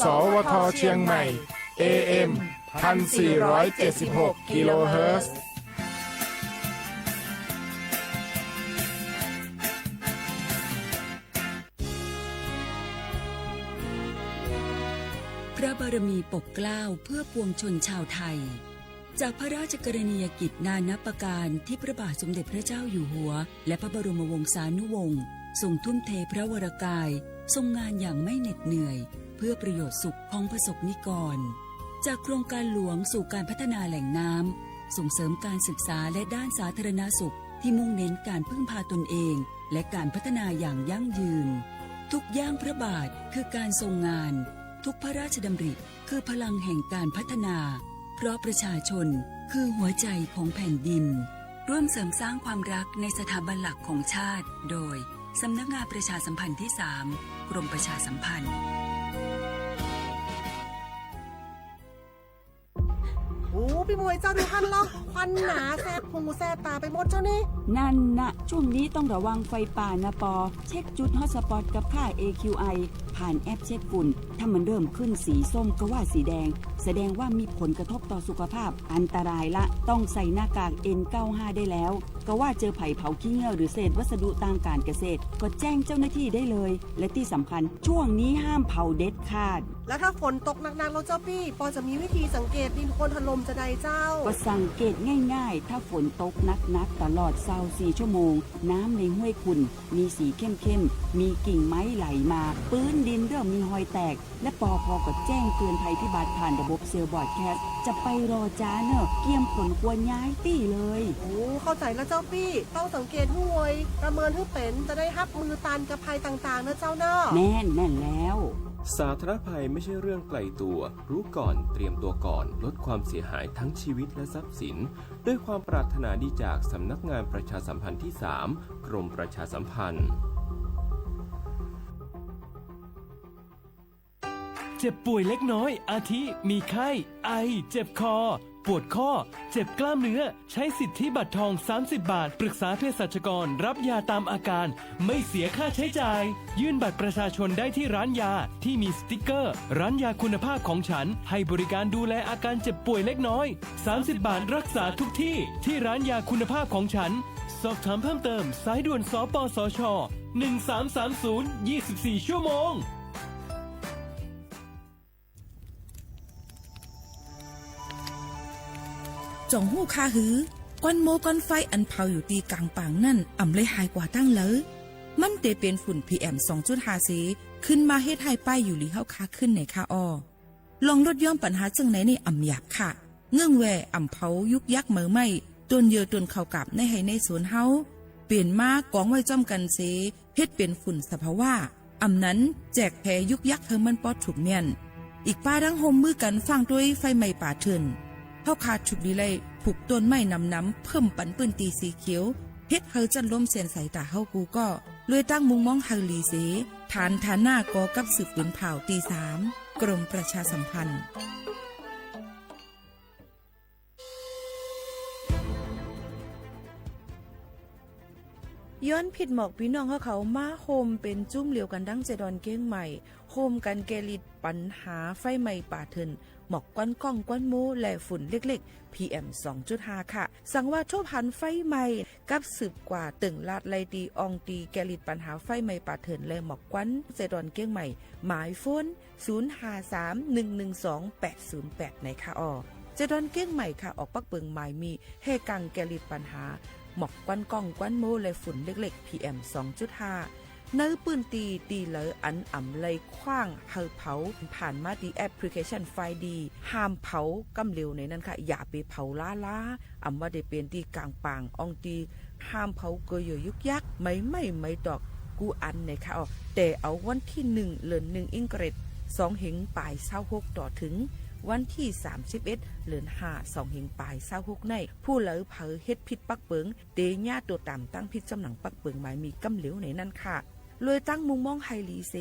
สวทเชียงใหม่ AM 1476 กิโลเฮิรตซ์พระบารมีปกเกล้าเพื่อปวงชนชาวไทยจากพระราชกรณียกิจนานับประการที่พระบาทสมเด็จพระเจ้าอยู่หัวและพระบรมวงศานุวงศ์ทรงทุ่มเทพระวรกายทรงงานอย่างไม่เหน็ดเหนื่อยเพื่อประโยชน์สุขของประสบนิกรจากโครงการหลวงสู่การพัฒนาแหล่งน้ำส่งเสริมการศึกษาและด้านสาธารณสุขที่มุ่งเน้นการพึ่งพาตนเองและการพัฒนาอย่างยั่งยืนทุกย่างพระบาทคือการทรงงานทุกพระราชดำริคือพลังแห่งการพัฒนาเพราะประชาชนคือหัวใจของแผ่นดินร่วมเสริมสร้างความรักในสถาบันหลักของชาติโดยสำนักงานประชาสัมพันธ์ที่ 3 กรมประชาสัมพันธ์โอ้พี่มวยเจ้าดูทันหรอควันหนาแสบหูแสบตาไปหมดเจ้านี่นั่นนะช่วงนี้ต้องระวังไฟป่านะปอเช็คจุดฮอตสปอตกับค่า AQI ผ่านแอปเช็คฝุ่นถ้ามันเริ่มขึ้นสีส้มก็ว่าสีแดงแสดงว่ามีผลกระทบต่อสุขภาพอันตรายละต้องใส่หน้ากาก N95 ได้แล้วก็ว่าเจอไผ่เผาขี้เงี้ยวหรือเศษวัสดุทางการเกษตรก็แจ้งเจ้าหน้าที่ได้เลยและที่สำคัญช่วงนี้ห้ามเผาเด็ดขาดแล้วถ้าฝนตกหนักๆแล้วเจ้าพี่ปอจะมีวิธีสังเกตดินโคลนถล่มจะใดเจ้าก็สังเกตง่ายๆถ้าฝนตกนักๆตลอด24 ชั่วโมงน้ำในห้วยขุ่นมีสีเข้มๆมีกิ่งไม้ไหลมาพื้นดินเริ่มมีหอยแตกและปพก็แจ้งเตือนภัยพิบัติผ่านระบบเซลล์บอร์ดแคสต์จะไปรอจ้าเนอะเกี่ยมผลควรย้ายตี้เลยโอ้เข้าใจแล้วเจ้าพี่ต้องสังเกตห้วยประเมินให้เป็นจะได้รับมือตันกับภัยต่างๆนะเจ้าเนอะแม่นแล้วสาธารณภัยไม่ใช่เรื่องไกลตัวรู้ก่อนเตรียมตัวก่อนลดความเสียหายทั้งชีวิตและทรัพย์สินด้วยความปรารถนาดีจากสำนักงานประชาสัมพันธ์ที่ 3 กรมประชาสัมพันธ์เจ็บป่วยเล็กน้อยอาทิมีไข้ไอเจ็บคอปวดข้อเจ็บกล้ามเนื้อใช้สิทธิบัตรทอง30 บาทปรึกษาเภสัชกรรับยาตามอาการไม่เสียค่าใช้จ่ายยื่นบัตรประชาชนได้ที่ร้านยาที่มีสติ๊กเกอร์ร้านยาคุณภาพของฉันให้บริการดูแลอาการเจ็บป่วยเล็กน้อย30 บาทรักษาทุกที่ที่ร้านยาคุณภาพของฉันสอบถามเพิ่มเติมสายด่วนสปสช1330 24 ชั่วโมงจ่องหู้คาหือก้อนโมก้อนไฟอันเผาอยู่ตีกลางป่างนั่นอ่ำเลยหายกว่าตั้งเลยมันเตเป็นฝุ่น PM 2.5 สีขึ้นมาเฮ็ดให้ป้ายอยู่ลีเฮาคาขึ้นในคาออลองลดย่อมปัญหาจังไหนในอ่ำหยาบค่ะเงื่องแวอ่ำเผายุกยักเหมือไม่ต้นเยอต้นเข้ากับในให้ในสวนเฮาเปลี่ยนมากองไว้จ้อมกันเสเฮ็ดเป็นฝุ่นสภาวะอ่ำนั้นแจกแผ่ยุกยักเธอมันปอดถูกเมียนอีกป้าดังโฮมมือกันฟังด้วยไฟไหม้ป่าเถื่อนเฮาขาดฉุกดีเลยผูกต้นไม้น้ำเพิ่มปันปื้นตีสีเขียวเฮ็ดเฮาจันล้มเสียนสายตาเฮากูก็เลยตั้งมุงมองเฮาลีเสฐานหน้ากอกับสืบปืนเผาตี 3กรมประชาสัมพันธ์ย้อนผิดหมอกพี่น้องเขามาโฮมเป็นจุ้มเหลียวกันดั้งเจดอนเก้งใหม่โฮมกันแกลิดปัญหาไฟไหม้ป่าเถินหมอกก้อนก้องก้อนมูและฝุ่นเล็กๆ PM 2.5 ค่ะสั่งว่าทั่วพันไฟไหม้กับสืบกว่าตึงลาดไลดีอองตีแกลิดปัญหาไฟไหม้ป่าเถินและหมอกก้อนเจดอนเก้งใหม่หมายโฟน 0531128808 ในค่ะเจดอนเก้งใหม่ค่ะออกปักเปิงหมายมีเฮกังแกลิดปัญหาหมอกก้อนก้องก้อนโมและฝุ่นเล็กๆ PM 2.5 เนื้อปืนตีเหลออันอ่ำเลยคว้างเฮาเผาผ่านมาดีแอปพลิเคชันไฟดีห้ามเผากำเร็วในนั้นค่ะอย่าไปเผาล้าอ่ำว่าได้เป็นตีกลางปางอองตีห้ามเผาเกยยุกยักไม่ดอกกูอันในค่ะแต่เอาวันที่1เดือน1อิงเกรด2เหงปลาย26ต่อถึงวันที่31เดือน5 2เหงปลาย26ในผู้เหลอเผาเฮ็ดผิดปักเปิงเตญ่าตัวต่ำตั้งผิดจำหนังปักเปิงหมายมีกำเหลวในนั้นค่ะเลยตั้งมุงมองไฮลีเซ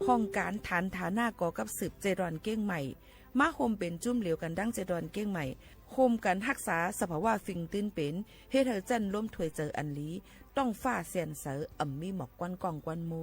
ห้องการฐานฐาหน้ากอกับสืบเจดอนเก้งใหม่มาโฮมเป็นจุ่มเหลวกันดั้งเจดอนเก้งใหม่โฮมกันรักษาสภาวะฟิงตื้นเป็นเฮ็ดให้จันล้มถวยเจออันลีต้องฟ้าเสียนเสออ่ำมีหมอกก้อนกองก้อนโม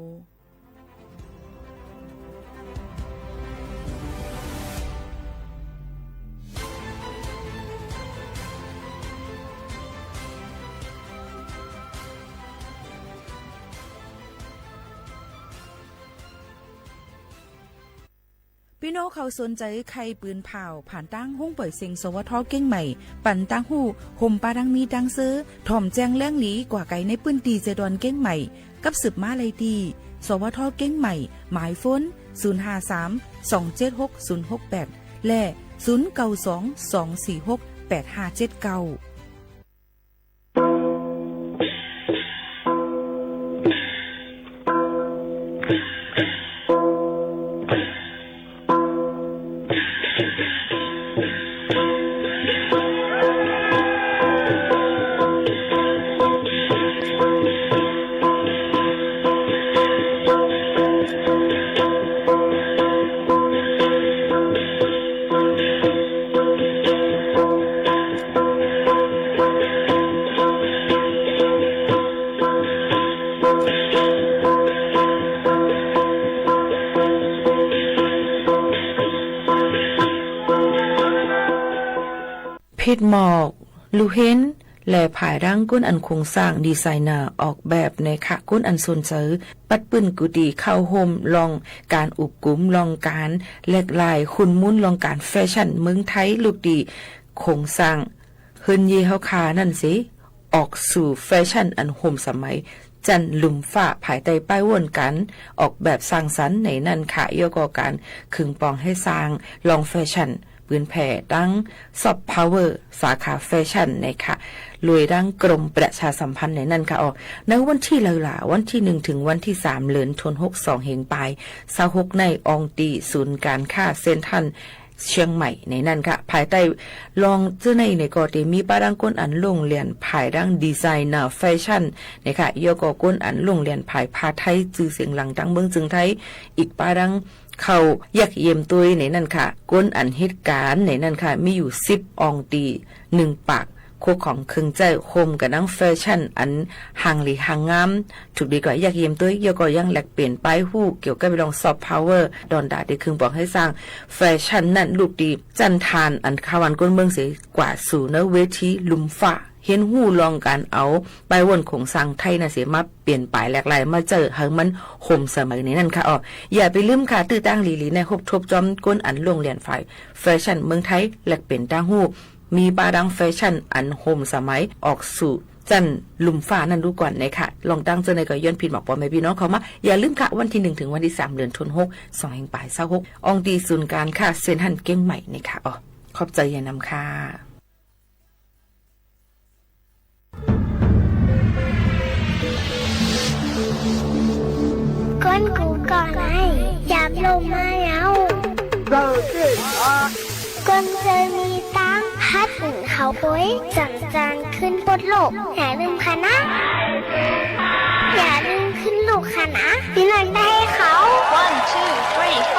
พี่น้องเขาสนใจใครปืนเผาผ่านตั้งห้องปล่อยเสียงสวทเก้งใหม่ปั่นตั้งหู้ห่มปลาดังมีดังซื้อถ่อมแจงแล้งหลีกว่าไก่ในปืนตีเจดอนเก้งใหม่กับสืบมาเลยดีสวทเก้งใหม่หมายฝน053-276-068และ0922468579พิดหมอกลูเห็นและผายร่างก้นอันคงสร้างดีไซเนอร์ออกแบบในขะก้นอันสนเสอปัดปื้นกุดีเข้าโฮมลองการอุบกุมลองการแหลกลายคุณมุ้นลองการแฟชั่นเมืองไทยลูกดีคงสร้างเฮินเยเฮาคานั่นสิออกสู่แฟชั่นอันโฮมสมัยจันลุมฝ้าภายใต้ป้ายวนกันออกแบบสร้างสรรค์ในนั่นค่ะเยอะกว่ากันขึงปองให้สร้างลองแฟชั่นปืนแผ่ดังซอฟต์พาวเวอร์สาขาแฟชั่นนะคะลุยดังกรมประชาสัมพันธ์ในนั่นค่ะออกในวันที่วันที่1ถึงวันที่3เดือนธันวาคมเหงปลาย26ในอองตีศูนย์การค้าเซ็นทรัลเชียงใหม่ในนั่นค่ะภายใต้ลองเจ้าในก็ได้มีป้าดังก้นอันลงเรียนภายดังดีไซเนอร์แฟชั่นนะคะยกก้นอันลงเรียนภายพาไทยจื่อเสียงหลังดังเมืองจึงไทยอีกป้าดังเขาอยากเยี่ยมตัวในนั่นค่ะก้นอันเหตุการณ์ในนั่นค่ะมีอยู่10อองตี1ปากโคของเครื่องใจโฮมกับนังแฟชั่นอันห่างหลีห่างงามถูกดีกว่าอยากเยี่ยมตัวเยอะก็ยังแหลกเปลี่ยนป้ายหู้เกี่ยวกับไปลองซอฟต์พาวเวอร์ดอนดาได้คืนบอกให้สร้างแฟชั่นนั่นลูกดีจันทานอันคาวันก้นเมืองเสียกว่าสู่เนเวทีลุมฟ้าเห็นหู้ลองการเอาไปวนของสร้างไทยนะเสียมาเปลี่ยนปลายแหลกหลายมาเจอหังมันโฮมสมัยนี้นั่นค่ะอ๋ออย่าไปลืมค่ะตื้อตั้งลีในคบทบจอมก้นอันลงเรียนฝ่ายแฟชั่นเมืองไทยแหลกเปลี่ยนตั้งหู้มีบาดังแฟชั่นอันโฮมสมัยออกสู่จันลุมฟ้านั่นดูก่อนนะคะลองตั้งเจอในก็ย้อนผิดบอกปอแม่พี่น้องเขามาอย่าลืมค่ะวันที่1ถึงวันที่3เดือนธันวาคม2แห่งปลาย26อองดีศูนย์การค้าเซ็นทรัลเก้งใหม่นะคะอ๋อขอบใจอย่านำค่ะก้นกูก่อนไอ้ยับลงมาแล้วก้นเคยมีตังพัดถึงเขาปุ้ยจังจังขึ้นบนโลกอย่าลืมค่ะนะอย่าลืมขึ้นลูกค่ะนะพี่หน่อยได้ให้เขา 1 2 3 4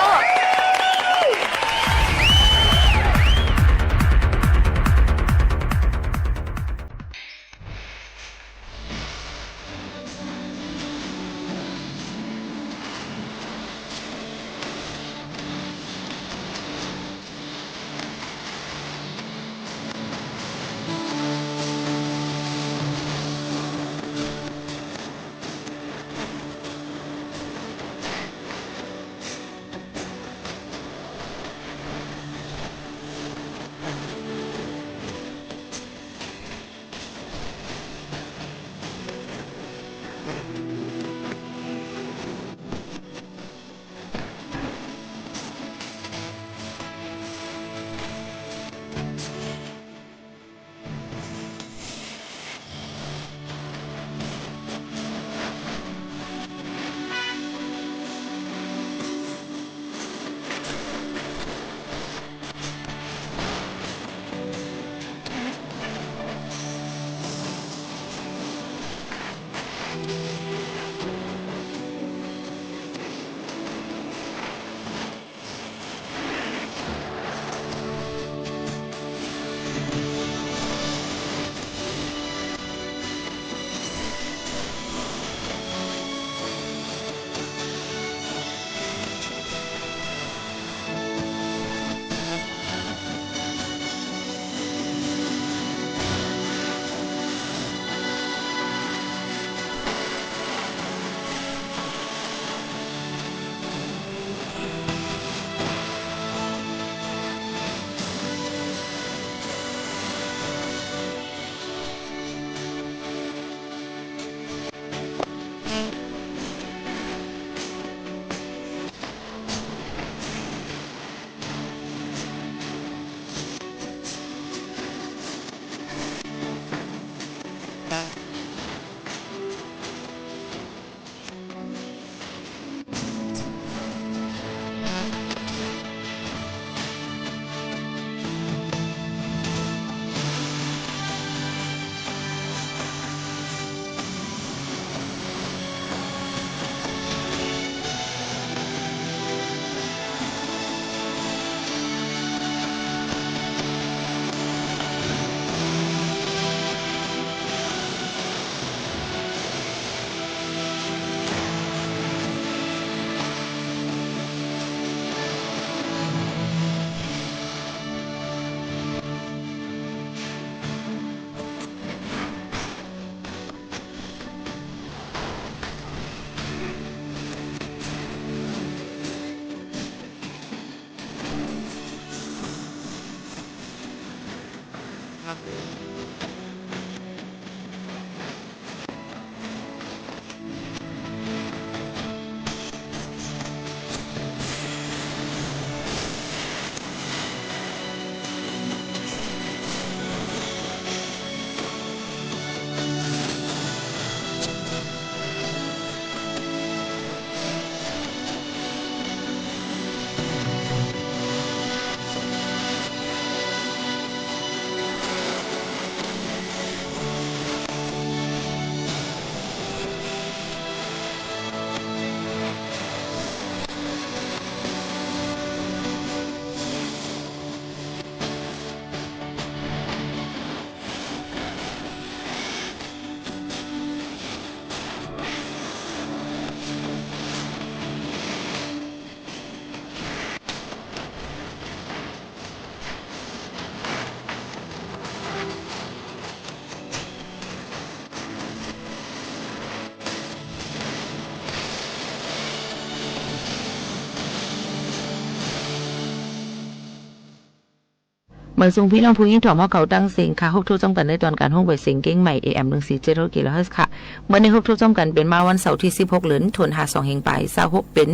เหมือนซุงพี่น้องผู้ยิ่งถ่อมเขาตั้งเสียงค่ะฮบทุกจำกันในตอนการห้องใบเสียงเก้งใหม่ AM 147กิโลเฮิรตซ์ค่ะเมื่อในฮบทุกจำกันเป็นมาวันเสาร์ที่16เหลือนทวน52แห่งปลาย26เป็น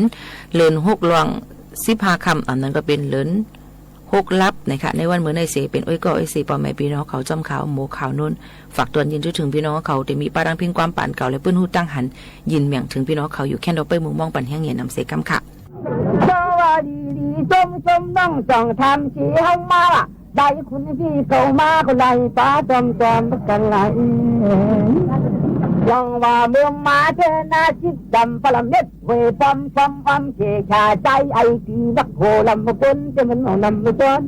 เหลือน6ลวง15ค่ำอันนั้นก็เป็นเหลือน6ลับนะคะในวันมื้อในเสเป็นอ้อยก่ออ้อยสีปอแม่พี่น้องเขาจำข่าวหมู่ข่าวนุ่นฝากตวนยินถึงพี่น้องเขาได้มีปารังพิงความปานเก่าและปื้นฮู้ตั้งหันยินเมียงถึงพี่น้องเขาอยู่แค่ดอกไปมุงมองปันแห้งเงียนนำเสกำค่ะสวัสดีส้มน้องจ่องทำสีห้องมาล่ะได้คุณพี่เข้ามาก็ไล่ป้าจอมกันไหลลองว่าเมืองมาเทนาชิดดำพลังเน็ตเวปั๊มเชชาใจไอทีนักโหลำมาคนจะมันเอานำไปจน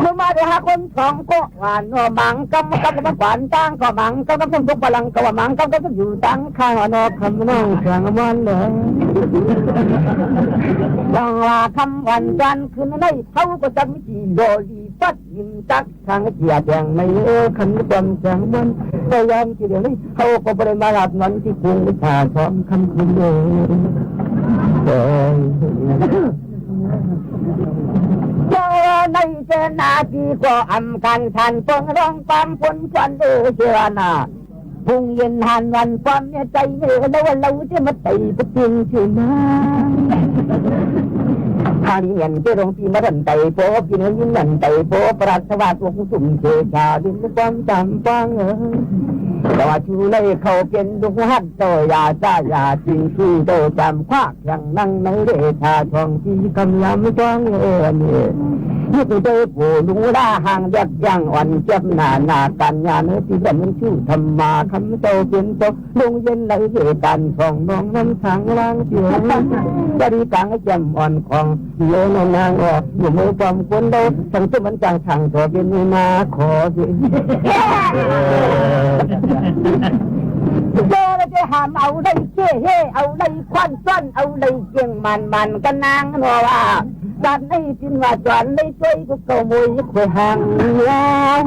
เมื่อมาได้หาคนสองก็หวานก็มังกำมาหวานตั้งก็มังกำทุกพลังก็ว่ามังกำก็อยู่ตั้งข้างนอกคำน้องเสียงมันเลยลองว่าคำวันจันทร์คืนในเขาก็จะมีจีโดดีปัดยิ้มตักทางเจียแดงไม่คำจำเสียงมันพยายามที่เดี๋ยวนี้เขาก็บริมารับเงินที่กรุงวิชาสองคำคุณเลยเจ้าในเจนาจีก็อำกันทันปงร้องความฝนฟันเชื่อหน้าพุ่งเย็นหันวันความเนี่ยใจเมื่อเราจะมาตีก็จริงใช่ไหมข้าเรียนเจ้าหลวงพี่มาดันไตโป๊กินยินดันไตโป๊ปราศวาสวงสุ่มเชชาดินความจำฟังแต่ว่าชูเลยเขาเป็นดุกหัดโตยาจ้ายาจริงที่โตจำควักอย่างนั่งในเรชาทองที่กำยำจ้องเนี่ยยุคเตปูลุงล่าห่างยักยังอ่อนเจ็บหนากันยาเนื้อที่มันชื่อธรรมาคำโตเป็นโตลุงเย็นในเหตุการณ์ของน้องน้ำทางล่างเสียงจะดีกังแจ่มอ่อนของโยนนางออกอยู่มือความคนโดทั้งที่มันจังทางตัวเป็นนาขอสิเจอแล้วจะหามเอาได้เช่เฮเอาได้ควันซ้อนเอาได้เจียงมันกันนางนัวว่าจันให้จินว่าจันได้ช่วยก็เกาโมยคุยห่างยาว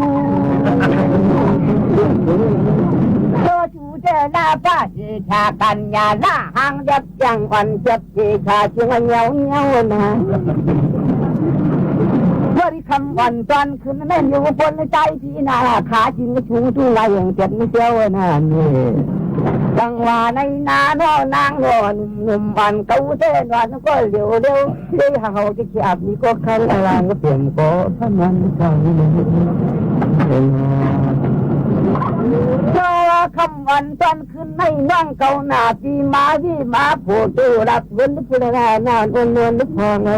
โตจูเจนาป้าเชชากันยาหน้าห่างยับยังอ่อนเจ็บเชชาเชียงเงานะบริคำวันจันคืนนั่นอยู่บนใจพี่นาขาจริงก็ชูทุ่งไรอย่างเจ็บไม่เจ้าน่ะนี่จังว่าในนาโนนางโนหนุ่มวันเก่าเส้นวันก็เร็วที่เขาจะเขียบนี่ก็คันอะไรก็เปลี่ยนก็ท่านั้นจังเจ้าคำวันจันคืนในนั่งเก่าหน้าปีมาโผล่ตัวรับเว้นผู้ใดนานอนนึกพอไง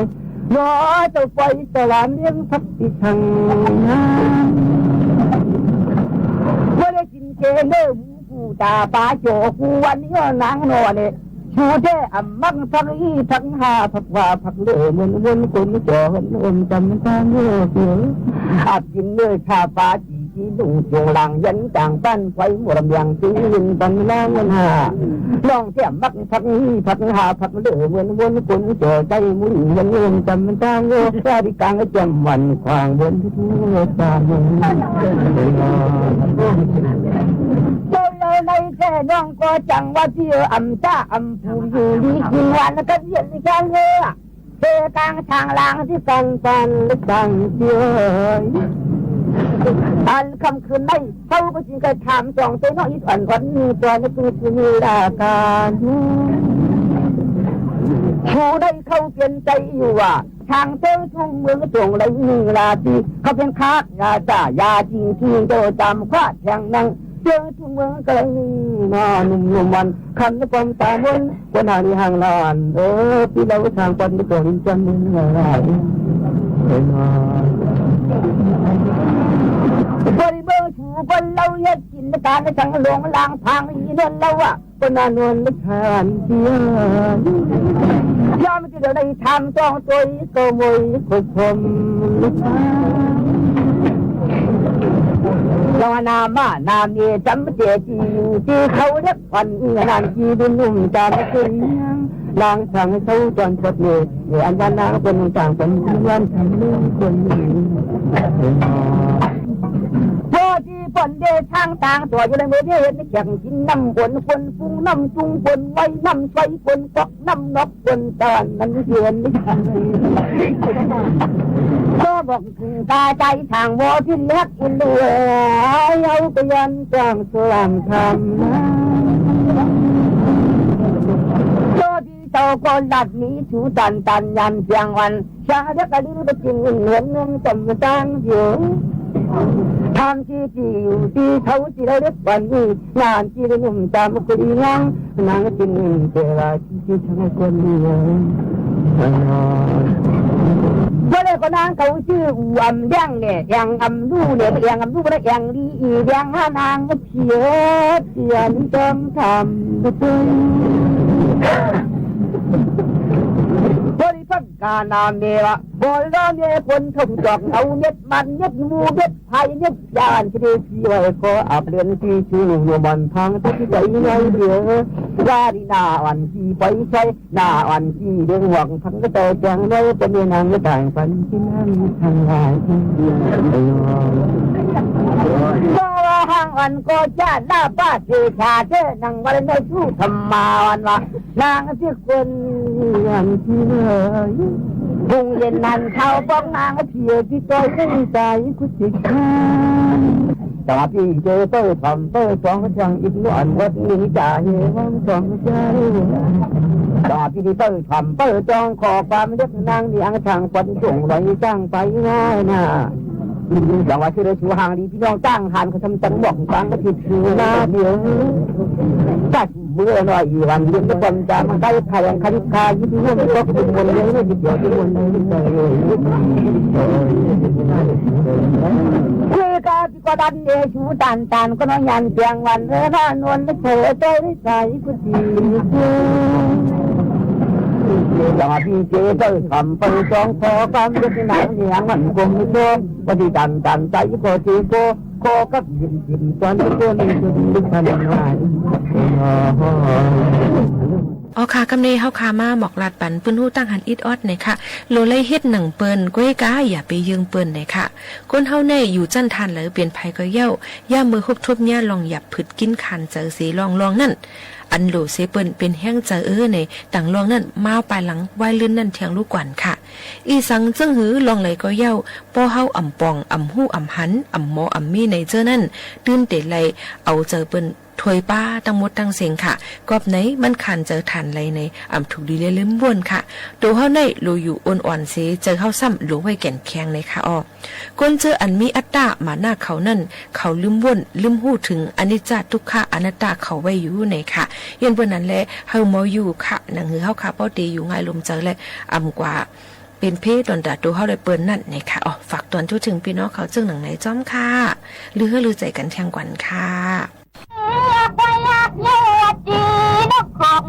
รอเจ้าไฟตลาดเลี้ยงทับที่ทางว่าได้กินเจเนื้อกูตาปลาโจกูวันนี้นางนอนเนี่ยชูเท่อำมังทั้งอีทั้งหาผักว่าผักเลื่อมันวนคนจอมันจำตาเนื้อเสืออาบกินเนื้อชาปลาจีดุงจงหลังยันจางปั้นไฟหมดอย่างตีลิงตันน้องมันหาลองเที่ยมักผักนี้ผักหาผักเลื่อวนคนจอใจมุ้ยยันจำตาเนื้อชาดิกังจำวันควางบนทุ่งตาเนื้อในแค่น้องก็จังว่าเที่ยวอำจ้าอำผูอยู่ดีกินวันก็เย็นกันเรือเทกลางทางลางที่ฟันลึกดังเที่ยว อันคำคืนในเขาก็จริงก็ถามสองตัวน้อยอ่อนวันนี้ตัวนี้คือมีราการชูได้เขาเปลี่ยนใจอยู่ว่าทางเจ้าทุ่งเมืองตรงไรมีราตีเขาเป็นคาดยาจ่ายาจริงที่โดยจำคาดแทงนั่งเจ้าทุ่งเมืองก็เลยมาหนุ่มวันคันความตามนคนหาที่ห่างลานพี่เราทางคนที่ตัวลิ้นจันทร์นี่อะไรบริเวณถูคนเราเย็ดกินในการในทางหลวงลางทางอีนั่นเราอ่ะคนนานวลไม่ทานเสียยามที่เราได้ทำจ้องตัวก็มวยคนชมเรานามานามีจำเจจีที่เขาเรียกวันนานจีดุนุ่มจำเป็นนางสั่งให้เขาจนปดเลยอันวันนางเป็นต่างเป็นวันทำเรื่องคนพอที่ฝนเดทางต่างตัวอยู่ในมือที่เห็นแข่งกินน้ำฝนคนฟุ้งน้ำจุงฝนไว้น้ำใสฝนกอกน้ำนกฝนตอนมันเยือนไม่ทันก็บอกถึงตาใจทางวอที่เล็กอินเดียเอาไปยันจ้างสลามทำนะเจ้าก็หลัดนี้ชูตันยันเสียงวันชาเด็กกระดิ่งไปจริงเหมือนเงินจำตังเดียวทำที่อยู่ที่เขาที่เราเรียกวันนี้งานที่เราหนุ่มจำก็ดีงั้งนางจริงเจราที่ทั้งคนเดียวเมื่อไรก็นางเขาชื่ออำเลี้ยงเนี่ยยังอำดูเนี่ยยังอำดูแล้วยังดียังห้านางก็เพียรจำทำก็เป็นบริพันธ์การนามเนวะบริรามเนคนทำจอกเอาเน็ดมันเน็ดมูเน็ดไผ่เน็ดยานที่ได้ที่ไว้ก็อับเรียนที่ชื่อหนุ่มบันทางที่ใจในเดียววาดีนาวันที่ไปใช้นาวันที่เดือดหวังทั้งก็แต่แจงไว้เป็นนางก็ต่างฝันที่นั่งทางลายก็ว่าห้างวันก็จะหน้าป้าเจชาเจ้นังวันในสู้ธรรมาวันว่านางที่คนอย่างที่เลยคงเย็นนันเขาป้องนางเพียที่ตัวไม่ใจกุศลแต่ว่าพี่เจอเปิดทำเปิดสองจังอีกหน่อยวัดนี้จ่าเยี่ยมสองใจแต่ว่าพี่ที่เปิดทำเปิดจองขอความเล็กนางเลี้ยงทางคนส่งไรจ้างไปง่ายนะอย่างว่าชื่อชูหางดีพี่น้องจ้างหันเขาทำจังบอกกลางก็ผิดชื่อหน้าเดียวจัดเมื่อหน่อยวันเดือนทุกวันจะมันได้ไทยคณิกายิ่งยิ่งก็เป็นวันเลยไม่ติดเดียวที่วันเลยคุยกันก็ดันเดชูตันก็น้อยยันเพียงวันเร่านวลเธอใจใจกุศลอย่างพี่เจ้าทำไปจองขอความเล็กหนังเนี่ยมันคงไม่โดนวันที่ตันใจก็จีโก้ขอกับยินตอนที่คนจะดึงพันหน่อยอ๋อค่ะกำเนเฮาคามาหมอกลาดปันปื้นหู้ตั้งหันอิดออดเนี่ยค่ะโลเลยเฮ็ดหนังเปิ้นก้อยกาอย่าไปยืงเปิ้นเนี่ยค่ะคนเฮาแน่อยู่จั่นทันเลยเปลี่ยนภัยก็เย้าย่ามือฮบทบเนี่ยลองหยับผึดกินคันเจอสีลองนั่นอันโหลเซเปิ้นเป็นแห้งเจอในต่างลองนั่นมาปลายหลังไว้ลื่นนั่นเทียงลูกกวนค่ะอีสังจึงหือลองไหลก็เย้าป้อเฮาอ่ำปองอ่ำหู้อ่ำหันอ่ำหมออ่ำมีในเจอนั่นตื่นเตะไหลเอาเจอเปิ้นถวยป้าตั้งมดตั้งเสียงค่ะกอบไหนมันขันเจอฐานไรในอ่ำถูกดีเลยลืมบ้วนค่ะตัวเฮาในโลอยู่อ่อนๆเสเจอเฮาซ้ำหลวไว้แก่นแข็งในค่ะอ้อก้นเจออันมีอัตตามาหน้าเขานั่นเขาลืมบ้วนลืมหู้ถึงอนิจจทุกขะอนัตตาเขาไว้อยู่ในค่ะยันเปิ้นนั้นแหละเฮาเมาอยู่ค่ะหนังหือเฮาค่ะเป้าตีอยู่ง่ายลมเจอเลยอ่ำกว่าเป็นเพศตอนดาตัวเขาเลยเปิ้นนั่นนะคะอ๋อฝากตอนทุกถึงพี่น้องเขาจึงหนังไหนจ้อมค่ะลือใจกันแทงกวันค่ะจีนกของ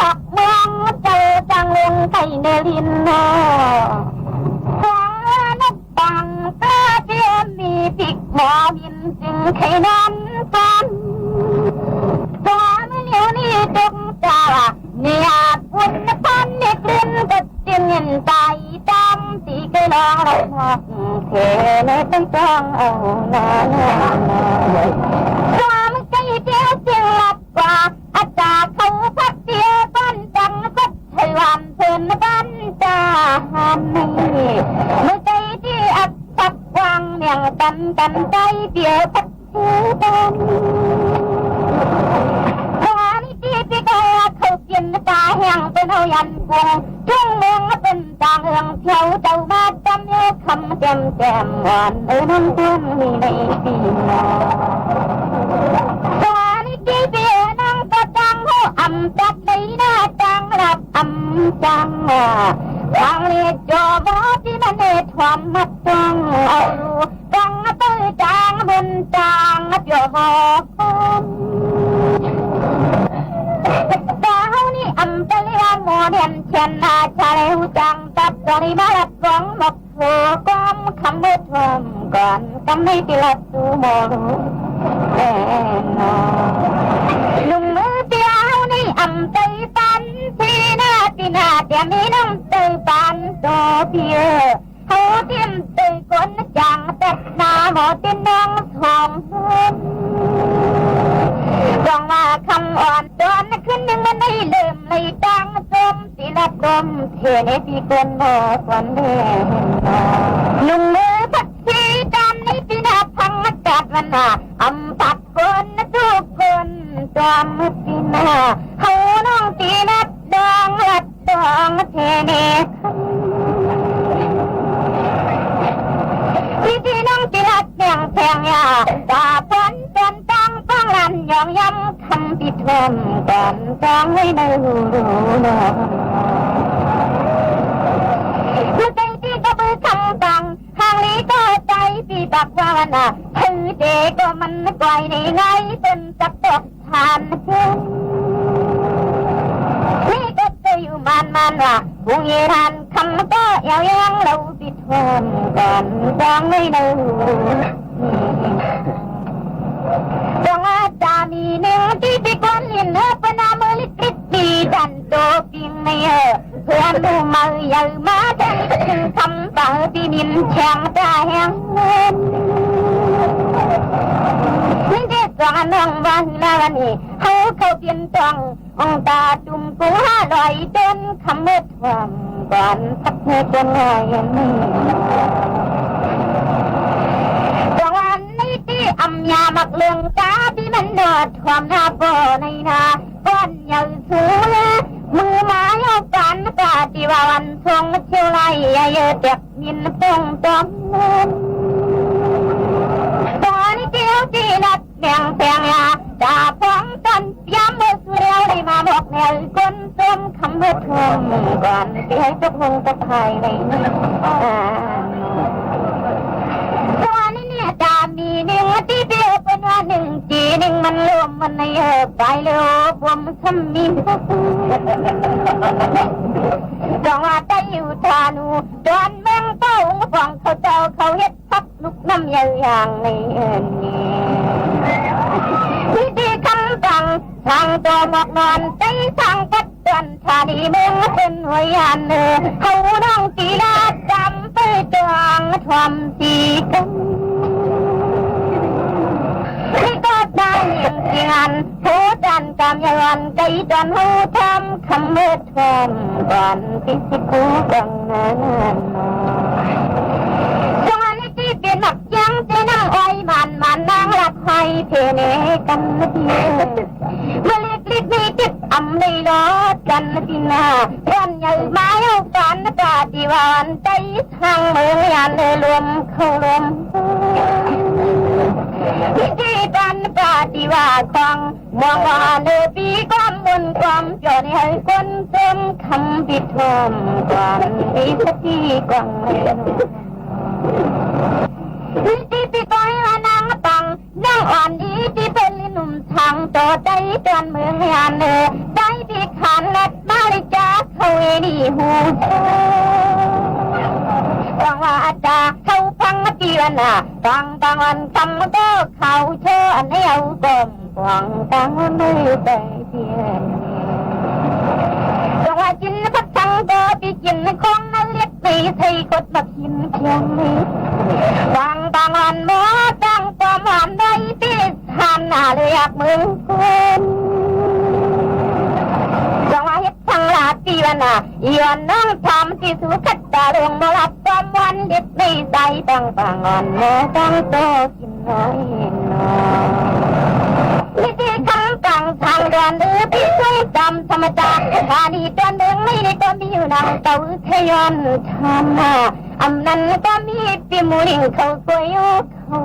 กับเมืองเจอจังลงไทยเนลินโนนกปังกล้าเจียมมีปิกหมอวินจึงไขนั้นฟันตัวมือเหนียวนี่จงจ่าเนี่ยปุ่นพันเนี่ยกลิ่นก็จึงเงินใจจำสีกระลองเราหอกเขในตั้งจ้องเอาหน้าความใจเดียวจึงหลับกว่าอาจารย์เขาพักเดียวบ้านจังก็ให้วันเพิ่นบ้านจ่าหันนี่เมื่อใจที่อัดตับวังเนี่ย งกันใจเดียวพัดกันที่ก็เขากินตาแห้งเป็นเอายันกวงจุ้งเมืองเป็นจางเอืองเที่ยวเจ้ามาจำเนื้อคำแจ่มหวานน้ำต้นมีในปีนอวานที่เบียนั่งก็จังหัวอ่ำจัดในหน้าจังหลับอ่ำจังทางเลี้ยจอบที่มันเอทวามมัดจังเอาจังตื้อจังบนจังเปียวบอกดาวนี่อำตะเลียโมเดนเชนนาชาเลวจังตัดตริมาลัดกองหมกโผกอมคำเมื่อทวมก่อนกำไม่ติลัดตูโมรูแน่นอนลุงมือเดียวนี่อำตะปันที่นาตินาเดียมีน้ำตะปันโตเพียเขาเตรียมตะก้นจังตัดนาหมอตินน้องทองดองมาคำอ่อนตอนขึ้นหนึ่งมันได้เริ่มเลยดังจมศิลปมเทเนปีกวนบ่กวนเด่นลุงมือพัดชีจันในปีนาพังจัดวันนาอำปัดคนทุกคนจอมปีนาเฮาน้องตีนัดดองลัดดองเทเนที่น้องตีนัดแข่งแข่งยาตาปนเป็นตังฟังลันยองย้ำคำปิดลมก่อนจังให้ในหูน้องเมื่อใจที่ก็มือคำตังทางนี้ก็ใจปีบักว่าวันน่ะคือเด็กก็มันไกลในไงเป็นจักตกทานเช่นนี่ก็จะอยู่มันว่าบุงเยรันคำก็ยาวยังเราปิดลมก่อนจังให้ในหูจงอาจามีเนื้อที่ปีกวนลินเนื้อปนามือลิขิตปีดันโตปิงไม่เพื่อนดูมือใหญ่มาใจถึงคำต่างที่มินแข็งตาแห้งเงินนี่เด็กสองน้องวันละวันนี้เขาเปลี่ยนตององตาจุ่มกู500ต้นคำเมื่อทวมก่อนพักเมื่อจนง่ายนี่อำยามักเลืองตาที่มันเดือดความหน้าโบในนาก้อนใหญ่สูงมือไม้เอากันกาที่ว่าวันทรงเชี่ยวไล่เยอะเด็กมินปงจอมเงินตอนนี้เที่ยวที่นัดแบ่งแพงยาจ่าพ้องกันย้ำเมื่อสุดแล้วได้มาบอกแนวคนส้มคำเมื่อทวมก่อนที่ให้ตกลงตะไคร้ในนี้จะมีหนึ่งที่เดียวเป็นว่าหนึ่งจีหนึ่งมันรวมมันในไปเลยบวมทำมีจังว่าได้อยู่ทานูดอนเมืองเต้าฟังเขาเจ้าเขาเฮ็ดพักลุกน้ำอย่างในนี้ที่คำสั่งทางตัวหมอกนอนใจทางกัดตันชาดีเมืองเป็นหัวยันเขาน้องตีลาจำไปจางทวมตีกันที่ก็ได้ยังเกียนโหจันกำยันใจจนหูทำคำเมื่อทวมก่อนที่สิกูดังนั้นจังหวะนี้ที่เป็นหมักยังใจนั่งอ้อยมันนางรักให้เทเนกันนะพี่เมื่อเล็กมีจิตอำเลยรอกันนะพี่นาร้อนใหญ่มาเอากันนะกาดีวันใจทางเมืองยันเลยรวมเข้ารวมที่ปันปาฏิว่าของมองว่าเลือปีความบนความจนให้คนเติมคำปิดทอมกว่าอีสติกว่างที่ปีก้อยว่านางตังนั่งอ่อนดีที่เป็นหนุ่มทางโตใจจนเมืองยานใจที่ขันนัดมาลิจาเขาเอดีหูหวังว่าอาจจะเขาฟังมากี่วันฟังบางวันคำก็เขาเชื่ออันให้เอากลมหวังตังไม่ไปเพียงจังว่าจินพัดทังก็ไปกินของนั่นเล็กไปใส่กดมากินเพียงนี้ฟังบางวันหมอจังความหวานได้ปีหันหน้าเลยอยากมือคนจังว่าเฮ็ดทางลาตีวันย้อนน้องทำ ที่สุขัดตาลงมารับความวันเด็ดในใจตั้งต่างอ่อนโมตั้งโตกินน้อยน้อยวิธีคำต่างทางเดินหรือพี่ช่วยจำธรรมจักรคาดีตอนหนึ่งไม่ได้ตอนที่อยู่นางเต่าเทยอนทำมาอำนั้นก็มีปีมูลิงเขาสวยเขา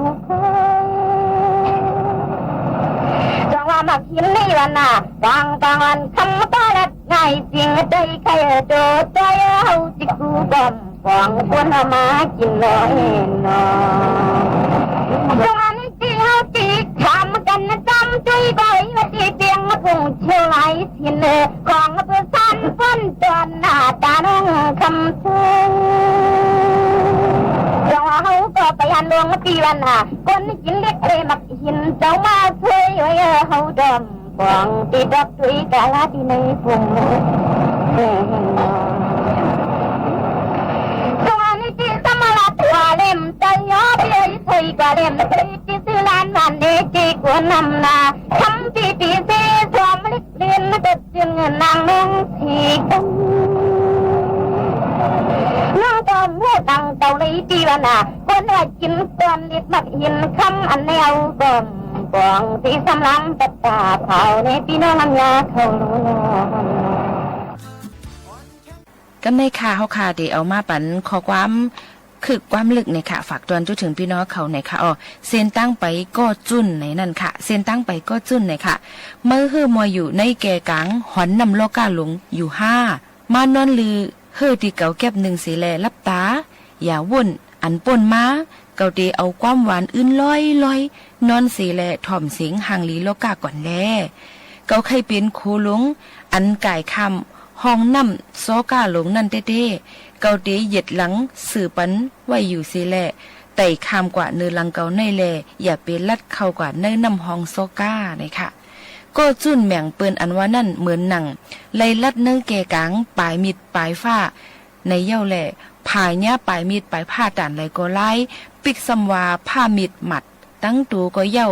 จังว่ามากินในวันน่ะบางวันคำก็รัดง่ายจริงใจใครโดดใจเอาจิกูบอมฟองคนมากินน้อยน้อยจังวันที่เอาจีทำกันจำจุยบ่อยว่าจีเปียงมาพุ่งเชี่ยวไหลสินของเพื่อสั้นพ้นจนหน้าตาน้องคำซึ้งจังว่าเขาก็ไปหันลวงมาปีวันน่ะคนกินเล็กเลยมักหินเจ้ามาช่วยไว้เขาดมฟองตีดับจุยกาลาที่ในพุ่งจังวันที่สมรภูมิเล่มใจย้อเบี้ยใส่กว่าเล่มที่ซื้อร้านวันเด็กจีกวนนำนาทำปีเสียสวมลิบเรียนก็จึงนางน้องสีกันน้องก็เมื่อดังเต่าในปีวันน่ะคนว่ากินตอนเด็กมักหินคำอันแนวก่อนกองที่สำลังตัดตาเผาในพี่น้องน้ำยาเขารู้กันในค่ะเฮาค่ะเดี๋ยวเอามาปันขอความคือความลึกในค่ะฝากตอนจนถึงพี่น้องเขาในค่ะเส้นตั้งไปก็จุ้นในนั่นค่ะเส้นตั้งไปก็จุ้นในค่ะเมื่อฮื้อมวยอยู่ในแก่กังหอนนำโลกาหลงอยู่5มานอนลือเฮื้อที่เก่าแก็บ1สีแลลับตาอย่าวุ่นอันป่นมาเกาเดเอาความหวานอื่นลอยนอนสีแลถ่อมเสียงห่างลีโลกาก่อนแลเกาใครเป็นโคหลงอันก่ายคำห้องน้ำโซกาหลงนั่นเต้เกาเดเหยียดหลังสื่อปันไว้อยู่สีแลไต่คำกว่าเนื้อลังเกาในแลอย่าเป็นลัดเข้ากว่าเนื้อน้ำห้องโซกาเลยค่ะก็จุ่นแหม่งเปิ้นอันว่านั่นเหมือนหนังไล่ลัดเนื้อแก่กังปลายมิดปลายฝ้าในเย้าแหล่ผายหญ้าปลายมีดปลายผ้าด่านไหลก็ไล่ปิกซัมวาผ้ามีดหมัดตั้งตูก็เย้า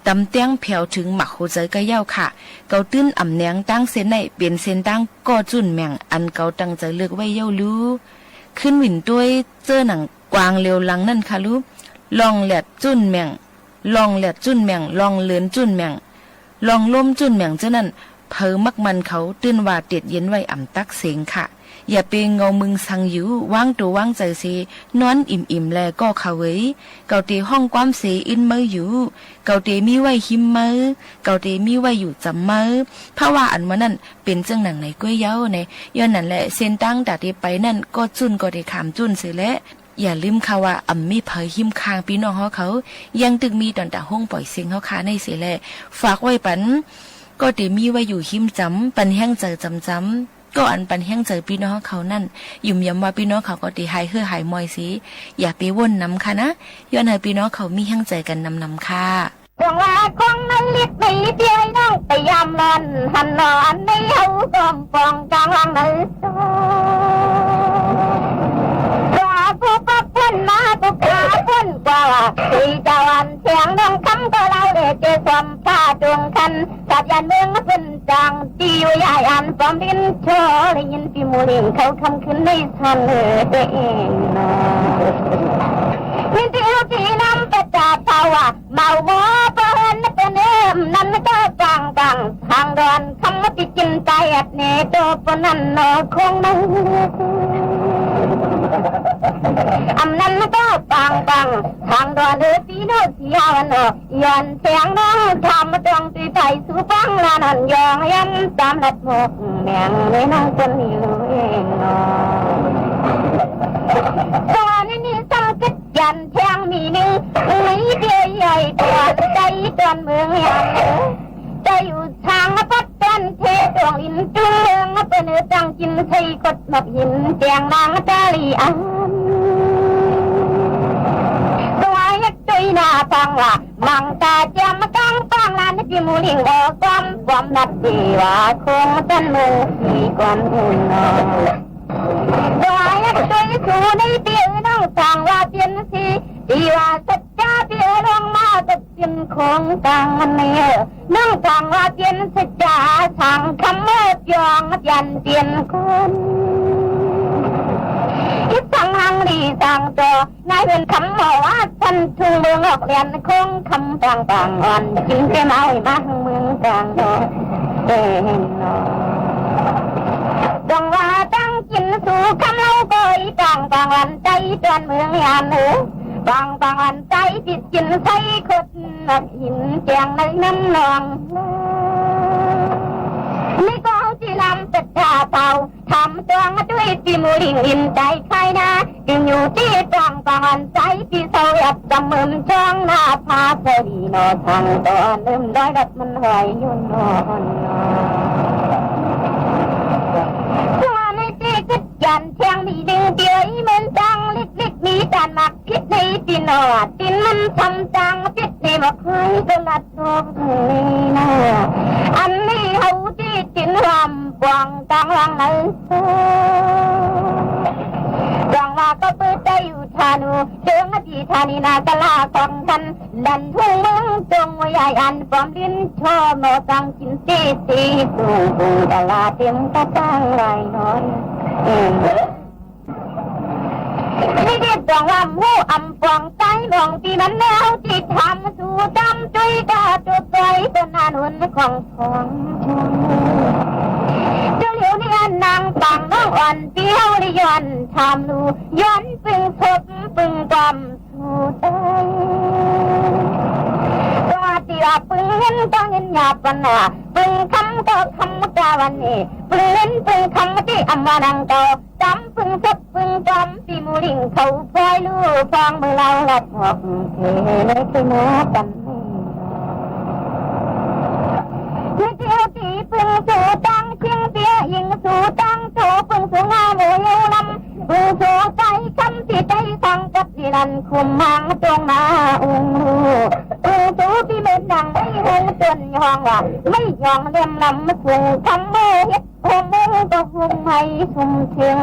ตำเตียงแผ่วถึงหมักหูใจก็เย้าค่ะเกาตื้นอ่ำแหนงตั้งเส้นในเปลี่ยนเส้นตั้งก็จุ่นแม่งอันเกาตั้งใจเลือกไว้เย้ารู้ขึ้นหวินด้วยเจอหนังกวางเร็วลังนั่นค่ะรู้ลองแหลดจุ่นแม่งลองแหลดจุ่นแม่งลองเลือนจุ่นแม่งลองล้มจุ่นแม่งเจ้านั่นเพอมักมันเขาตื้นว่าเด็ดเย็นไว้อ่ำตักเสียงค่ะอย่าเป็นเงามึงสังอยู่ว่างตัวว่างใจสินอนอิ่มแลก็เขาเว้ยเกาเตห้องความเสอินมืออยู่เกาเตมีไว้หิมมือเกาเตมีไว้อยู่จำมือเพราะว่าอันว่านั่นเป็นจังหนังในก้วยเย้าในย้อนนั่นแหละเส้นตั้งดาดีไปนั่นก็จุนก็ได้ขามจุนเสียแล้วอย่าลืมค่ะว่าอ่ำมีเผยหิมคางพี่น้องเขายังตึกมีตอนตาห้องปล่อยเสียงเขาคาในเสียแลฝากไว้ปันก็เตมีไว้อยู่หิมจำปันแห้งเจอจำก็อันปันแห้งเจอพี่น้องเขานั่นยุ่มย้ำว่าพี่น้องเขาก็ตีหายหายมอยสิอย่าไปว่นน้ำค่ะนะย้อนให้พี่น้องเขามีแห้งใจกันนำค่ะดวงว่าคงนั้นเล็กไม่เดียวน้องไปยามนอนหันนอนในเฮากอมฟองกลางลังในซอยผู้ปักเพิ่นมาผู้ขาเพิ่นกว่าที่เจ้าอันเสียงดังคำก็เล่าเด็กเจสมผ้าดวงคันสัตว์ยันเมืองเพิ่นจังที่อยู่ยายอันฟอมดินโชได้ยินพี่มูลิงเขาคำขึ้นในทันเด็กมินที่เอาที่น้ำประจับเผาเมาหมอเปิ้นเป็นนั่นก็จังทางเดินคำว่าที่กินใจอัดเนโตปนันนอคงนั่งอำนั้นก็ปังทางเดินพี่โนเสียวันย้อนเสียงน้องทำมาตรงตีไทยสู่ฟังลานันยองยันตามนัดหมกแมงในนั่งคนอยู่เองตอนนี้สังกัดยันแทงมีนึงไม่เดียวใหญ่ตัวใจตอนเมืองยังใจอยู่ทางพัดกันเทดวงอินจุงเมืองเป็นเนื้อจังกินไทยกดหมักหินแจงนางตาลีอันตัวยักษ์ตุยหน้าฟังว่ามังตาเจียมกังฟังลานที่มูลิงออกความนัดดีว่าคงต้นมือที่ก่อนหุ่นนตัวยักษ์ตุยสู่ในเตี้ยน้องฟังว่าเปลี่ยนสีดีว่าสัจจะเตี้ยลงมาตัดสินคงต่างมันเนี่ยน้องฟังว่าเปลี่ยนสัจจะทางคำเมื่อยองยันเปลี่ยนคน นายเป็นคำหมอว่าท่านทุ่งเมืองออกเรียนคงคำต่างๆอ่อนกินได้มาบ้านเมืองต่างดอกเด่นนอดวงว่าตั้งกินสู่คำเล่าก้อยต่างวันใจจวนเมืองยานเหนือบางวันใจจิตกินใส่ขดหนักหินแจงในน้ำนองนี่ก็ที่ลำเป็ดตาเป่าทำตัวด้วยปีมูลิงอินใจใครนะจึงอยู่ที่บางวันใจที่เศร้าหยับจำมือช่องหน้าพาเสดีนอทางตัวลืมได้ดับมันหายยุ่นนอนยันเทียงมีดึงเดียวเหมือนจังลิกมีการหมักพิษในตีนอดตีนมันทำจังพิษในบอกให้ก็ลัดโลกนี่นะอันนี้เขาที่ตีนรำปวงจังหลังไหนจังว่าก็เปิดใจอยู่ทานูเชิงอดีธานีนากลาของกันดันทุ่งเมืองจงใหญ่อันปอมลิ้นชอบโมจังกินตีปูตลาเต็มตะตั้งไรน้อยนี่เด็ดดวงลำหูอำปองใจมองที่มันแนวที่ทำสู่จำจุยกาจุดใจต้นนานุนของของเจ้าเหลียวนี่นางต่างน้องอ่อนเตี้ยวนี่ย้อนทำดูย้อนปึงศพปึงกำสู่ใจตัวที่ว่าปึงเงินต้องเงินหยาบกันน่ะปึงคำก็คำกาวันนี้ปึงเงินปึงคำที่อำมานังเก่าจำปึงศพปึงกำที่มูลิงเขาพลอยลู่ฟังเมื่อเราหลับหอกเทเลยไปหน้ากันนี่เที่ยวที่ปึงสู่ตังเชียงเตี้ยยิงสู่ตังโถปึงสู่งาโมยลำปึงสู่ใจคำที่ใจฟังกับที่นันคุมมังจงมาองปึงสู่ที่เป็นดังไม่หงจนยองว่าไม่ยองเลี่ยมลำสู่คำเมื่อเฮ็ดคงมือก็คุมให้ชุมเชียง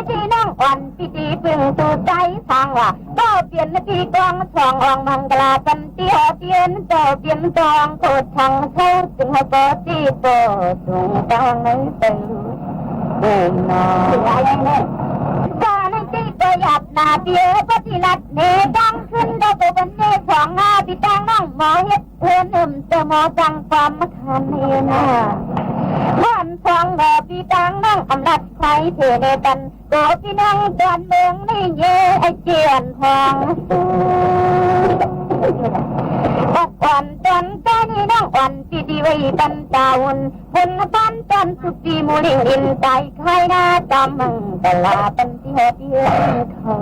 ที่น้องอ่อนที่ปึงสู่ใจฟังว่าก็เปลี่ยนที่กองช่องอองมังกลากันเตี้ยเปลี่ยนเจ้าเปลี่ยนจองโคตรทางเท่าจึงให้ปอที่โตสูงกลางในเต็มเดินนอนก็ในที่ก็หยับหน้าเบี้ยปฏิลัดเนดังขึ้นได้ตัวเป็นเนของหน้าที่ตั้งน้องหมอเฮ็ดเพื่อนจะมอจังความมะขามเนียนาบ้านฟองแม่พี่ตังนั่งอำลัดไฟเทเนตันก็พี่นั่งจอนเมืองนี่เย่ไอเจียนทองอ่อนจนใจนี่น้องอ่อนที่ดีไว้ตันตาวนคนตันตันสุกีมูลิงอินใจใครหน้าจำมึงตลาตันที่หัวเดียนเขา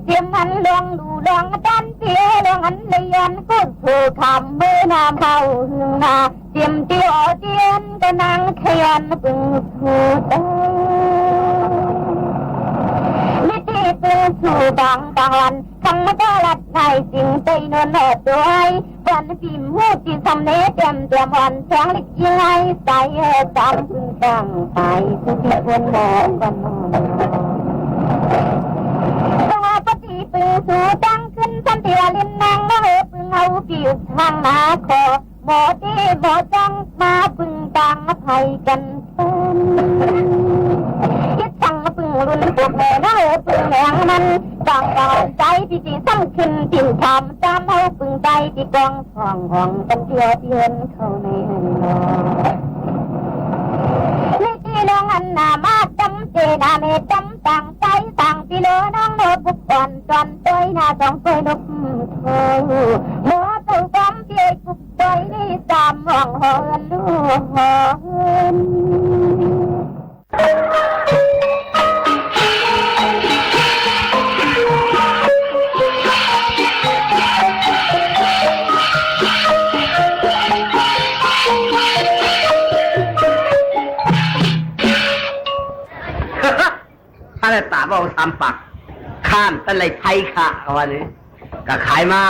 เสียงมันลองดูลองดันเสียลองอันเลยยันก็ถูกคำเมื่อน้ำเข้าหึงนาเตรียมเตี้ยเตียนก็นั่งขยันปึงถูกไม่ตีปึงถูกบางวันคำมาตลัดในสิ่งใจนวลแม่ด้วยวันพิมพ์หูที่ทำเนเตรียมวันแสงเล็กยังไงใส่จำพึ่งตั้งไปสุดที่คนมองกันปฏิปึงสู่ตั้งขึ้นสันติวาลินนางมาเหปึงเอาผิวทางนาคอหมอที่หมอจังมาปึงตังไทยกันคิดตังปึงรุ่นพวกแม่นาเหปึงแหงมันจังใจที่ที่ซ้ำขึ้นติ่มทำจำเอาปึงใจที่กองห้องกันเดียวเยือนเข้าในนอนที่น้องอันนามาจำเจนาเมจำต่างใจต่างที่เลอน้องโนบุกก่อนจอนตัวนาสองตัวนกเธอหมอตัวกำเพียกุกตัวนี่ตามห้องหอนลูกหอนอะไรตาบอกทำปักข้ามตะไลไทยค่ะวันนี้ก็ขายมา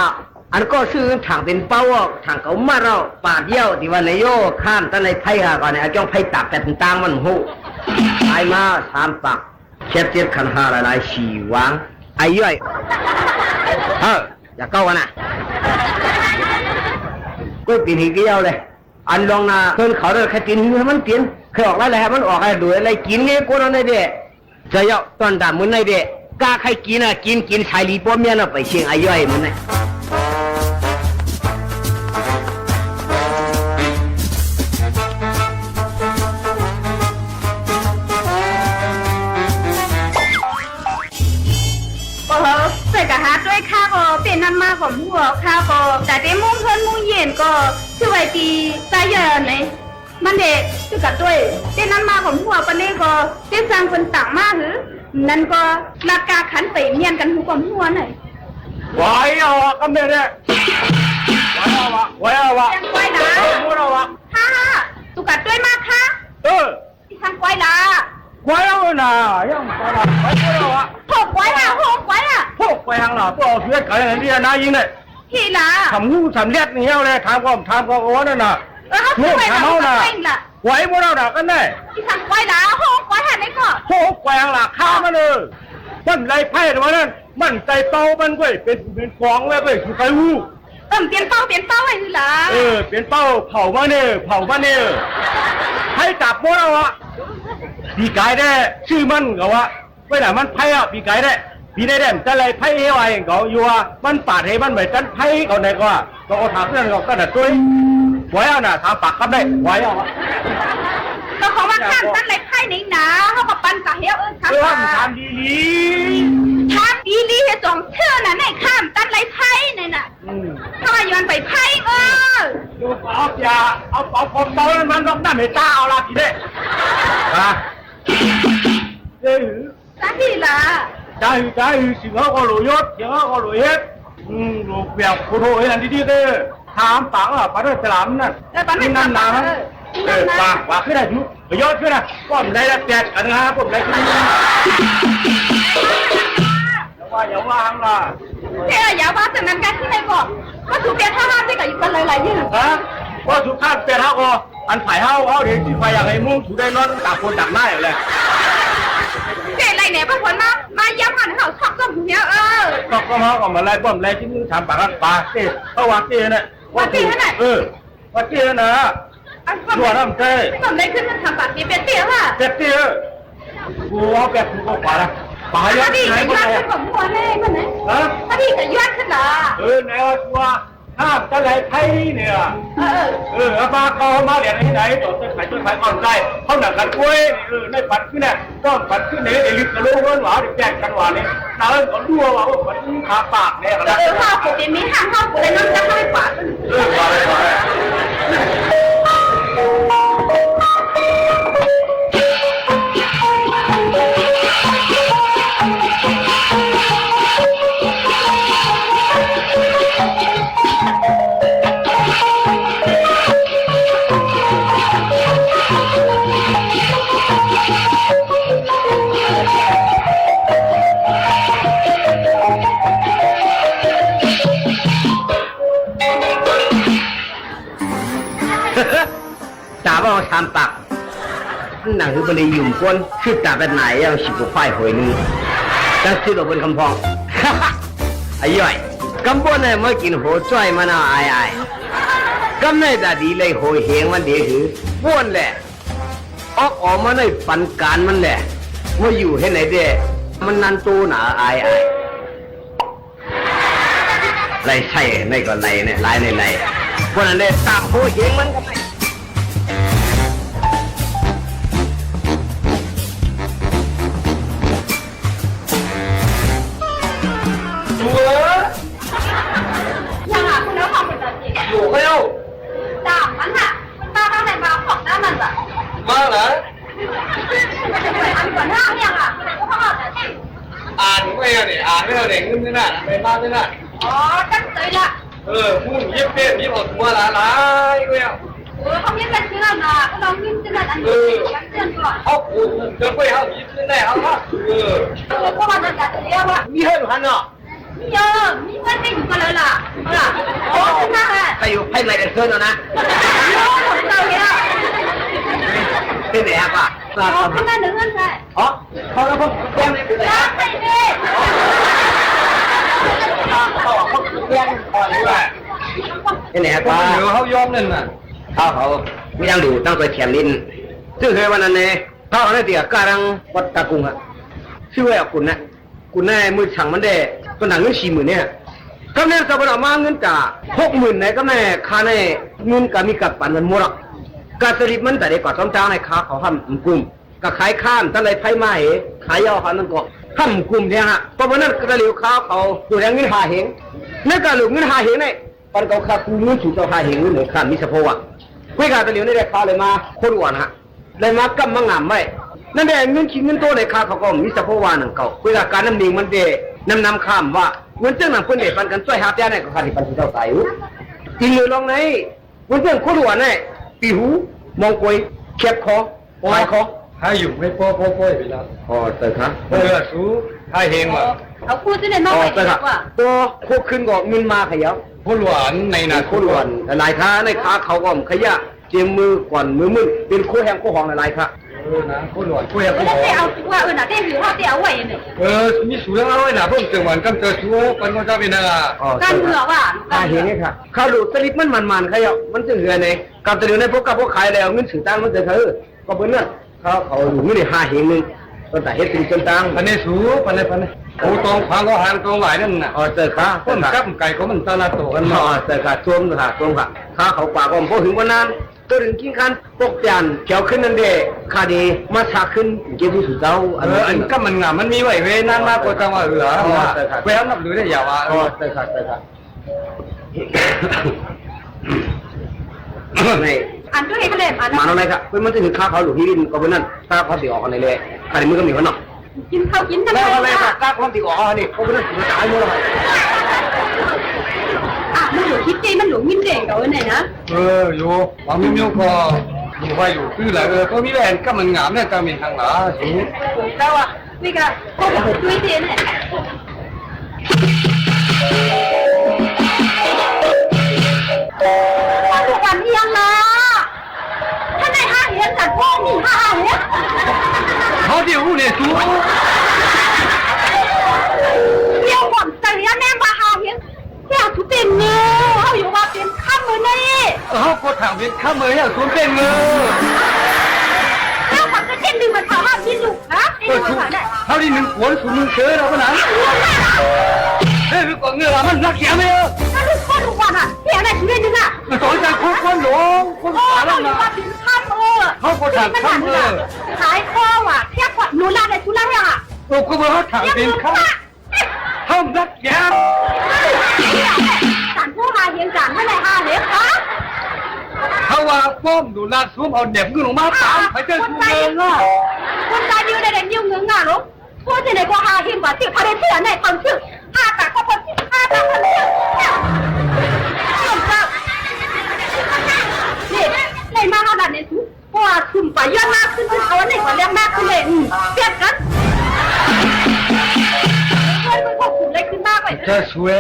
อันก็ซื้อถังเป็นเป้าถังเขามาเราปากเยี่ยวที่วันนี้โยข้ามตะไลไทยค่ะก่อนเนี่ยจ้องไผ่ตับแต่ต่างมันหูขายมา3 ปักเช็ดเจ็ดขันห้าหลายสี่วางไอ้ย่อยอย่าเก้ากันนะก็ปีนี้เกี่ยวเลย อันลองนะเพิ่นเขาเด้อแค่กินให้มันกินเคยออกอะไรให้มันออกอะไรดูอะไรกินไงกูนั่นเด้จะยาตอนดามื้อไหนเด้กาใครกินน่ะกินชายลีป้อเมียน่ะไปเชียงอาย่อยมื้อไหนใส่กะฮาด้วยข้าก็เป็นน้ำมาของหัวข้าก็แต่เต็มมุ่งเพิ่นมุ่งเย็นก็คือไว้ตีใจเย็นเลยมันเด็กคือกับด้วยเป็นน้ำมาของหัวปนนี้ก็เส้นสร้างคนต่างมากหรือนั่นก็ราคาขันไปเมียนกันหัวกับหัวหน่อย ไว้เอาก็ไม่ได้ไว้เอา ยังไว้นะฮ่าตุกัดด้วยมากค่ะที่ทางไว้ละ ไว้เอาน่ะยังไว้ละไว้เอาหกไว้ละหกไว้ละ พวกไปทางล่ะตัวเพื่อนกันอย่างนี้นะยิงเลย ที่ละ ทำหูทำเลียดนี่เอาเลยทำก็โอ้นั่นน่ะ เขาช่วยเราเองล่ะ ไว้พวกเราน่ะกันได้ ที่ทางไว้ละหกไว้หันได้ก่อน พวกไปทางล่ะข้ามันเลยมันไรไพ่ตัวนั้นมันใจเป้ามันเว้ยเป็นฟองเลยเว้ยคือใครหู เปลี่ยนเป้าไว้คือละ เปลี่ยนเป้าเผามาเนี่ยให้จับพวกเราอ่ะปีกายได้ชื่อมันก็ว่าเวลามันไพ่อ่ะปีกายได้ปีได้แต่ไรไพ่ให้ไว้ก็อยู่ว่ามันปาดให้มันเหมือนกันไพ่เขาไหนก็ก็ถามเรื่องก็แต่ตัวไว้เอาน่ะถามปากครับได้ไว้เอาก็เขาว่าข้ามตั้นไรไพ่นี่นะเขากับปันกะเฮียข้ามทำดีให้จงเชื่อนะในข้ามตั้นไรไพ่นี่น่ะถ้าว่าย้อนไปไพ่ดูเอาอย่าเอาความโตมันต้องได้ไม่ตาเอาละทีเด้จ้าที่ละจ้าสิงห์ก็รู้ยศสิงห์ก็รู้เฮ็ดรู้เปียกผู้โทให้นั่นดีๆเด้อถามปังอ่ะปะเด้อสลามนั่นนั่นนะปากขึ้นได้อยู่ยศขึ้นนะป้อมได้แล้วแจกกันนะป้อมได้ขึ้นอย่าว่าหังล่ะอย่าว่าแต่นั้นกันที่ไหนก่อนก็ถูกเปลี่ยนท่าได้กับอีกคนหลายๆนี่ว่าถูกข้ามเปลี่ยนท่าก็อันไผ่เฮาเดี๋ยวที่ไฟอย่างไรมุ่งถูกได้นอนต่างคนต่างหน้าอยู่เลยเจ๊ไรเนี่ยบางคนมาย้ำกันเขาชอบก็หัวเนี่ยก็มาก็มาไล่ป้อมไล่ที่มึงทำปากกันปลาเจ๊เขาว่าเจ๊น่ะว่าเจ๊น่ะว่าเจ๊น่ะตัวน้ำเจ๊ผมได้ขึ้นมาทำปากเจ๊เตี้ยค่ะเจ๊กูเอาแบบกูก็กว่าละป่ายอดไหนก็ได้ผมหัวแน่คนไหนถ้าดีแต่ยอดขึ้นละไหนว่าห้ามจะไหลไพ่เนี่ยมาเขามาเรียนที่ไหนตัวต้นไผ่อ่อนได้เขาหนักกันกล้วยในปัดขึ้นเนี่ยต้องปัดขึ้นเนี่ยเอลิกกระโลกหวานแจกกันหวานเนี่ยน้าก็รั่วว่ามันขาปากเนี่ยนะข้าวผมมีห้างข้าวผมเลยน้ำจะให้กว่าจ่าว่าทำปากหนังคือบริยุ่มก้นคือจ่าเป็นไหนยังสิบกว่าควายหอยนึงตั้งชื่อเราเป็นคำพองไอ้ย่อยกำบวนเนี่ยเมื่อกินหัวจ้อยมันเอาไอ้กำในตาดีเลยหัวเฮงมันเดือดหือบ้วนแหละออกมาในปันการมันแหละเมื่ออยู่ให้ไหนเด้มันนันตูหนาไอ้ไรใช่ในก็ไรเนี่ยไรในพวกนั้นเนี่ยตามหัวเฮงมันก็ไม่อยู่ไม่เอาด่ามันอ่ะป้าข้างในมาของหน้ามันอ่ะมาเหรออันก่อนหน้าเนี่ยค่ะก็พ่อแต่อ่านไม่เอาเนี่ยอ่านไม่เอาเนี่ยเงินไม่น่าไม่มากไม่น่าตั้งใจละพูดยิบเปี้ยยิบอดตัวละไม่เอาเขาไม่เป็นชื่อนะเขาลองยิ้มชื่ออันนี้ยังเตือนก่อนเขาขู่เดินไปเขายิ้มชื่อได้เขาก็มาจะจัดเรียกว่ามีให้หรือฮันเนาะเยอะมีเพื่อนไม่อยู่กันเลยล่ะโอ้ชนะแหละใครอยู่ให้อะไรกันเพื่อนแล้วนะโอ้ผมเจอเนี่ยที่ไหนอ่ะป่ะข้างหน้าหนึ่งนั่นใช่เขาแล้วพวกแก้มเนี่ยรักไปดิเขาแก้มก่อนด้วยที่ไหนป่ะเดี๋ยวเขายอมนั่นน่ะ เขาไม่ยังดูตั้งใจเขียนลิ้นซึ่งเคยวันนั้นเนี่ยเขาเอาในเตี๋ยการังวัดตะกุงอ่ะชื่อว่าคุณนะคุณแน่มือฉังมันได้ตัวหนังเงิน40,000เนี่ยก็แน่จะเป็นออกมาเงินจ่า60,000เนี่ยก็แน่ค่าในเงินก็มีกับปันมันหมดการสลิปมันแต่เด็กกว่าซ้อมจ้างในค้าเขาทำกลุ่มก็ขายข้ามตั้งแต่ไพ่ไม้ขายย่อเขานั่นก็ทำกลุ่มเนี่ยฮะเพราะวันนั้นกระเหลียวข้าวเขาอยู่ในเงินหาเหงนั่นก็หลุมเงินหาเหงเนี่ยปันเขาขาดเงินถูกเขาหาเหงเงินเหมือนข้ามมิสโพะเพื่อการกระเหลียวในได้ข้าวเลยมาคนหวานฮะเลยมากำมางามไว้นั่นแหละเงินคิดเงินโตในข้าเขาก็มิสโพะวานังเก่าเพื่อการน้ำนิ่งมันเดนำข้ามว่าเงินเจ้าหนังคนเด็กปันกันช่วยหาเจ้าเนี่ยก็ขาดที่ปันที่เจ้าตายอีกเลยลองในเงินเจ้าคนหวานเนี่ยปีหูมองกวยเข็บคอปลายคอ还有没波ไปแล้วอ๋อเติร์ครับสูให้เฮงว่ะเอาคู่ที่ไหนมาไว้ดีกว่าตัวโคขึ้นก็เงินมาขยับโคหวานในนั้นโคหวานหลายค้าในค้าเขาก็ขยะเจียมมือก่อนมือเป็นโคแหงโคหองหลายค้านะโคหวานโคแหงโคหองไม่เอาว่าน่ะได้อยู่ว่าได้เอาไว้เนี่ยมีสูงเอาไว้นะเพิ่งเจอวันกันเจอสูปันก็จะเป็นอะไรการเมืองว่ะการเห็นนี่ค่ะข้าวดูสลิปมันขยับมันจะเหลือในกับจะเหลือในพวกขายแล้วเงินถือตั้งมันจะถือก็เป็นนั่นเขาอยู่ไม่ได้หาเหงนึงตั้งแต่เฮ็ดเป็นจนตังอันนี้สูปันเลยโอ้ตรงฟังก็หางตรงหลายนั่นน่ะเจอข้าต้นกับไก่เขามันตลาดโตกันมาเจอข้าช่วงค่ะข้าเขากว่าก็พอถึงวันนั้นตัวถึงกินคันปกจานเกี่ยวขึ้นนั่นเด้คาดีมาฉากขึ้นเกี่ยวกับสุดเจ้าอันก็มันงามมันมีไว้เวนั่นมากกว่าจังว่าเหรอเวลานับดูได้ยาวอ่ะเจอค่ะอันตัวเองก็เลยมาอะไรครับเป็นมันจะถึงข้าวเขาหลุดที่ดินก็เป็นนั่นข้าวเขาติออกกันเลยคาดีมือก็มีวันหนอกกินข้าวกินทำไมแล้วอะไรครับข้าวเขาติออกนี่ก็เป็นนั่นถึงตายหมดเลยมันอยู่คิดใจมันหลงมินเด่งกับไหนนะอยู่บางมิ้วก็อยู่ว่าอยู่คืออะไรก็มีแรงก็มันงามเนี่ยจะมีทางหนาสูงแต่ว่านี่ก็ก็แบบด้วยเด่นเนี่ยทุกวันนี้ยังนะถ้าในห้าเหรียญจัดพ่อมี5เหรียญเขาเดี๋ยวเนี่ยสูงเดี๋ยวผมจะเรียนแม่มา5เหรียญเดี๋ยวทุกเป็นเงือเขาอยู่ว่าเป็นข้ามมือนี่เขาก็ถามเป็นข้ามมือเนี่ยสูงเป็นเงือแล้วผมจะเต้นดึงมาถามว่าพี่ลูกนะไอ้ดูมาถามได้เขาที่หนึ่งขวนสูงมึงเจอเราขนาดเฮ้ยก่อนเงือมันรักแกไหมถ้าลูกคนทุกวันอ่ะเสียอะไรทุเรศนึงอ่ะสอนใจคนหลงคนขาแล้วนะเขาก็ถามข้ามมือขายข้อว่ะเทียบกับนูนาในทุเรศอ่ะโอ้ก็เขาถามเป็นข้ามห้ามรักแกสารผู้มาเย็นจังไม่ได้5เหรียญคะเขาว่าป้อมดูลาดซุ้มเอาเด็บเงินลงมาตามไปเจอชูเงินอ่ะคนตายดิ้วได้เด็กดิ้วเงินอ่ะลูกพูดในก็5เหรียญกว่าที่เขาได้เชื่อในความเชื่อ5แต่ก็คนที่5แต่คนเชื่อนี่ในมาขนาดนี้ทุกว่าคุมไปเยอะมากขึ้นเอาในกว่าเรื่องมากขึ้นเลยเปลี่ยนกันจะสวย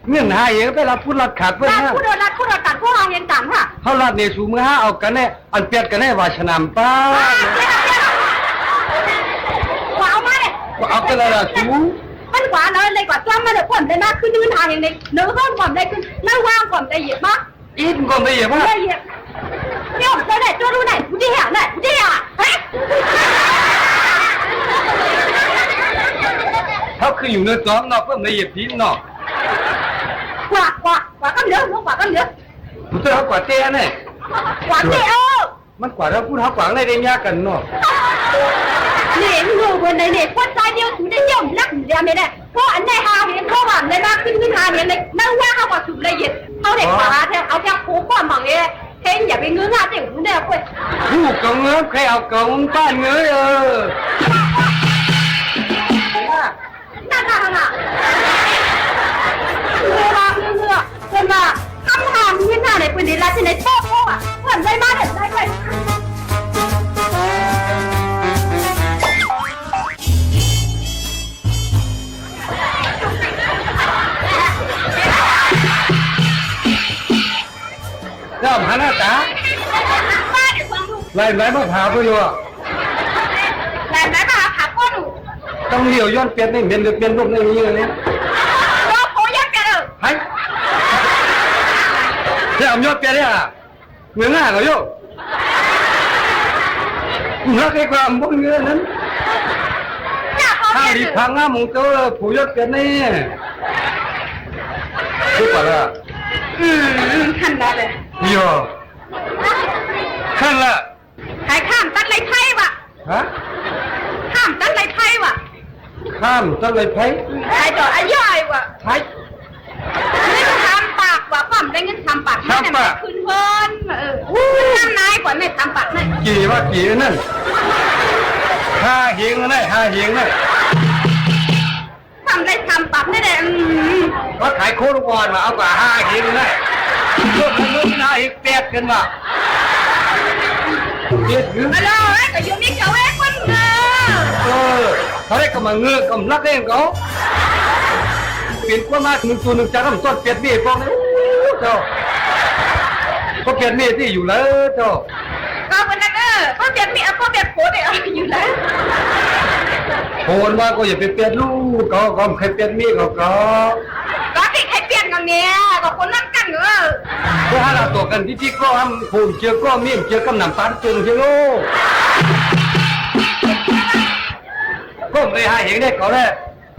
เงื่อนหาเองไปรับพูดรัดขาดไปนะพูดรัดตัดพวกเราเองต่างค่ะเขารัดเนี่ยสูมือห้าเอากันแน่อันเปียดกันแน่วาชนามป้าว่าเอามาเนี่ยเอากันเลยล่ะสูมันกว่าเลยกว่าจ้ามาเดี๋ยวก่อนได้มากขึ้นยืนทางอย่างนี้เนื้อก้อนก่อนได้ขึ้นเนื้อว่างก่อนได้เหยียบมากอีกก่อนได้เหยียบมากได้เหยียบเนี่ยผมจะไหนตัวรู้ไหนผู้ที่หาไหนผู้ที่หาเฮ้ยเขาคืออยู่ในซ้อมเนาะเพิ่มละเอียดพิ้นเนาะกว่าก็เหลือลูกกว่าก็เหลือผู้เจ้ากว่าเจ้เนี่ยกว่าเจ้มันกว่าถ้าพูดเขากว่าอะไรได้ยากกันเนาะเนี่ยงูบนในเนี่ยคนใจเดียวถูได้ย่อมรักเดียวไม่ได้เพราะอันในหาเห็นเพราะว่าในมากขึ้นหาเนี่ยนั่งว่าเขากว่าสุดละเอียดเขาเด็กกว่าเนี่ยเอาแค่โค้งก่อนมองเนี่ยเห็นอย่าไปเงื้อเด็กผู้เดียวไปผู้กองเงื้อใครเอากองบ้านเงื้อน่าน่ะเงือเป็นว่าคำถามที่หน้าในปืนดีแล้วที่ในโต๊ะอ่ะเหมือนได้มาเด็ดได้เลยเริ่มหันหน้าตาไล่มาหาไปอยู่ไล่มาหาพ่อหนูต้องเลี้ยวย้อนเปลี่ยนนี่เปลี่ยนรูปนี่อย่างนี้โอ้ย้อนเปลี่ยนเฮ้ยเดี๋ยวย้อนเปลี่ยนเนี่ย เงินง่ายก็โยนักไอ้ความพวกเงินนั้นถ้าดีพังอ่ะมึงเจอผู้ยศกันนี่รู้ป่ะล่ะขั้นละเลย โย่ขั้นละ ขายข้ามตัดไรไพ่วะ ฮะ ข้ามตัดไรไพ่วะ ข้ามต้นเลยไผ่ ขายต่ออาย่อยวะ ไผ่ ไม่ทำปากวะความได้เงินทำปากไม่ได้ไม่คืนเพิ่นน้ำนายกว่าไม่ทำปากไม่ กี่ว่ากี่นั่นห้าเฮงนั่นห้าเฮงนั่น ทำได้ทำปากไม่ได้ ว่าขายโคตรก่อนมาเอากว่าห้าเฮงนั่นเพิ่มเงินหน้าอีกแปดกันมาเจ็ดถึง ฮัลโหลแต่อยู่นี่เขาเอ้คนเงอ เขาได้กำลังเงือกำลังเล่นเขาเปลี่ยนกว่ามาหนึ่งตัวหนึ่งจะทำต้นเปลี่ยนนี่พวกนี้เจ้าเขาเปลี่ยนนี่ที่อยู่แล้วเจ้า ก็เป็นนั่นก็เปลี่ยนมีก็เปลี่ยนโคตรอยู่แล้ว โอนว่าก็อย่าไปเปลี่ยนลูกก็ใครเปลี่ยนมีก็ก็ที่ใครเปลี่ยนกันเนี่ยก็คนนั่งกันเงอ ก็หาเราตัวกันที่ก็ทำผูกเชือกก็มีเชือกกำนำปันจึงเชียวโลก็ไม่ให้เห็นได้เขาได้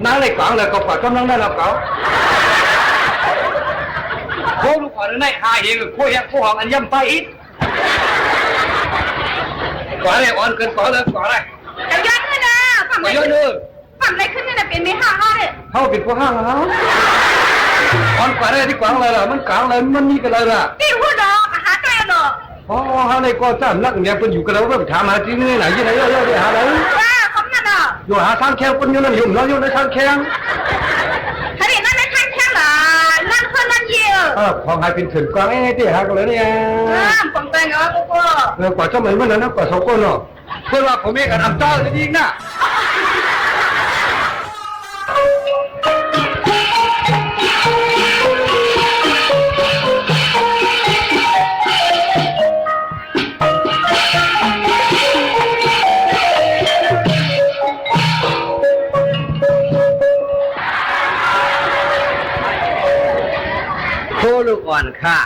นั่งในกลางเลยก็ปัดกำลังได้เราเขาโค้งลูกก่อนในหาเห็นโค้งแยกโค้งหองอันย่ำไปอีกก่อนเลยอ่อนเกินก่อนเลยก่อนเลย จะย้อนเลยนะฝั่งไหนขึ้นเนี่ยเป็นไม่ห่างเลย เขาปิดพวกห้างแล้วอ่อนกว่าได้ที่กลางเลยล่ะมันกลางเลยมันมีกันเลยล่ะ ตีหัวดอกหาตัวดอก อ๋อหาในก็จ้ำนักเนี่ยเป็นอยู่กันแล้วก็ถามหาที่นี่ไหนที่ไหนเยอะๆหาแล้ว ว้าคำนั้นอ่ะ อยู่หาทางแคงคนอยู่นั่นอยู่เราอยู่ในทางแคง ถ้าเดี๋ยวนั่นในทางแค่หรอนั่นคนนั่นเยี่ย ของหายเป็นถึงกลางที่หากันเลยเนี่ย ผมเป็นเงากู กว่าเจ้าเหมือนมันนะกว่าสองคนเนาะเพื่อว่าผมเองกับทำเจ้าจริงๆนะโคลูกอ่อนค่ะ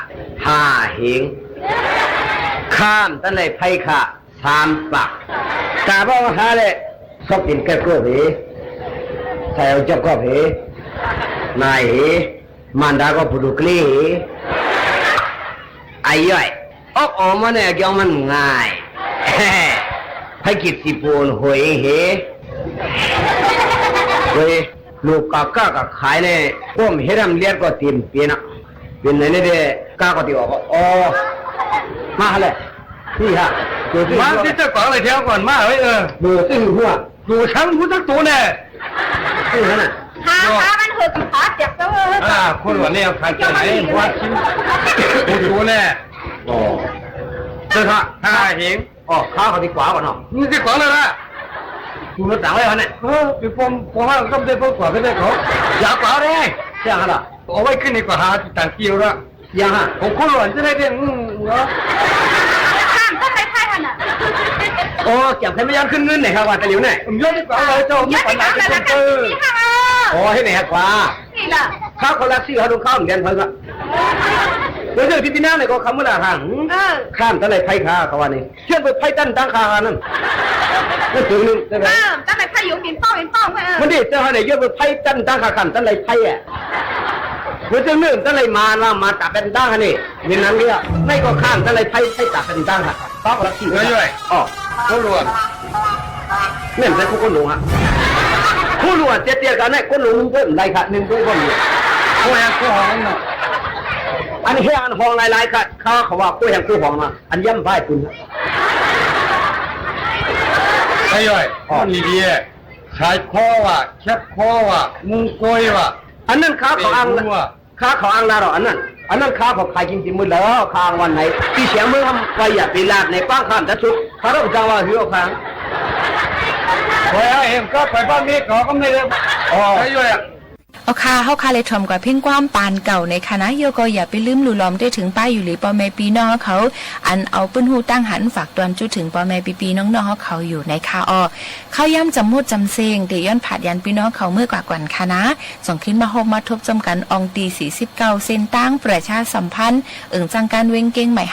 ห้าเฮงข้ามตั้งแต่ไพ่ค่ะสามปักกาบ้าหาเลยชอบกินแก้วเหใส่เอาเจ้าก็เหนายเหมันดาก็ผู้ดูกลีไอ้ย่อยออกมาเนี่ยเกี่ยวมันง่ายให้กิดสิปูนหวยเฮ้ยลูกกาก้ากับขายเนี่ยพวกเฮรัมเลียดก็เต็มเปียนะเป็นไหนเนี่ยก้าก็ตีออกอ๋อมาเลยนี่ฮะมาที่เจ้าของเลยเที่ยวก่อนมาเฮ้ยดูตึ้งหัวดูทั้งผู้ทั้งตัวเนี่ย ตึ้งนั่นน่ะขามันเหือกขาเจ็บตัวคนวันนี้ขาดใจไหนวัดชิ้นผู้ตัวเนี่ยอ๋อเจ้าท่าเห็นอ๋อข้าเขาดีกว่าก่อนเนาะนี่ที่กว่าเลยนะดูรถต่างเลยเนี่ยพี่ผมว่าต้องได้พวกกว่าไม่ได้เขาอยากกว่าเลยเสียงอะไรเอาไว้ขึ้นดีกว่าหาต่างเกี่ยวละยังฮะผมคนหลวนจะได้เรียนเหรอข้ามต้องไปไพ่หันอ่ะโอ้เก็บให้ไม่ยันขึ้นเงินไหนครับว่าแต่เหลียวไหนผมยอดดีกว่าเลยเจ้าย้อนไปข้ามเลยละกันนี่ค่ะโอ้ให้ไหนฮะกว่านี่ล่ะข้าวเขาลักซี่เขาดูข้าวเหมือนกันเพิ่งละเรื่องที่พี่น้าเนี่ยก็คำว่าห่างข้ามตั้งแต่ไพ่ข้าเขาว่านี่เชื่อไปไพ่ตั้งตั้งข้านั่นนั่นถึงนึงใช่ไหมตั้งแต่ไพ่อยู่เป็นเป้ามันดิเจ้าเนี่ยเยอะไปไพ่ตั้งตั้งข้าข้ามตั้งแต่ไพ่อ่ะเมื่อเจ้าเนื่องตั้งแต่มาตัดเป็นตั้งนี่มีนั้นเรียกไม่ก็ข้ามตั้งแต่ไพ่ตัดเป็นตั้งค่ะข้าวเขาลักซี่เลยอ๋อคนหลวนเนี่ยใช่คนหลวงฮะคนหลวงเตี้ยๆกันเนี่ยคนหลวงนึงด้วยไรค่ะนึงด้วยคนหลวงผู้แห่งผู้หองเนาะอันนี้อันห้องหลายๆค่ะเขาว่าผู้แห่งผู้หองมาอันย่ำไพ่คุณไอ้ย่อยคนดีๆชายคอว่ะแคบคอว่ะมุงโกยว่ะอันนั้นค้าของอังค้าของอังลาหรออันนั้นค้าของใครจริงๆมือแล้วค้าวันไหนที่เสียงมือทำไปอย่าไปลาดในป้างข้ามจะชุดเขาต้องจังว่าหิวค้างโอ้ยเห็นก็ไปบ้านนี้เขาก็ไม่ได้อ๋อไอ้ย่อย เอาค่ะเฮาค่ะเลยทอมกว่าเพ่งความปานเก่าในคณะโยก็อย่าไปลืมหลู่ล้อมได้ถึงป้ายอยู่หรือปอแม่ปีน้องเขาอันเอาปื้นหูตั้งหันฝากตอนจุดถึงปอแม่ปีน้องๆเขาอยู่ในคาเข้าย่ำจำมูดจำเซงเดย้อนผาดยันปีน้องเขาเมื่อกว่ากวันคณะส่งขึ้นมาโฮมมาทบจำกันอองตี49เส้นตั้งประชาสัมพันธ์จังการเว้งเก้งใหม่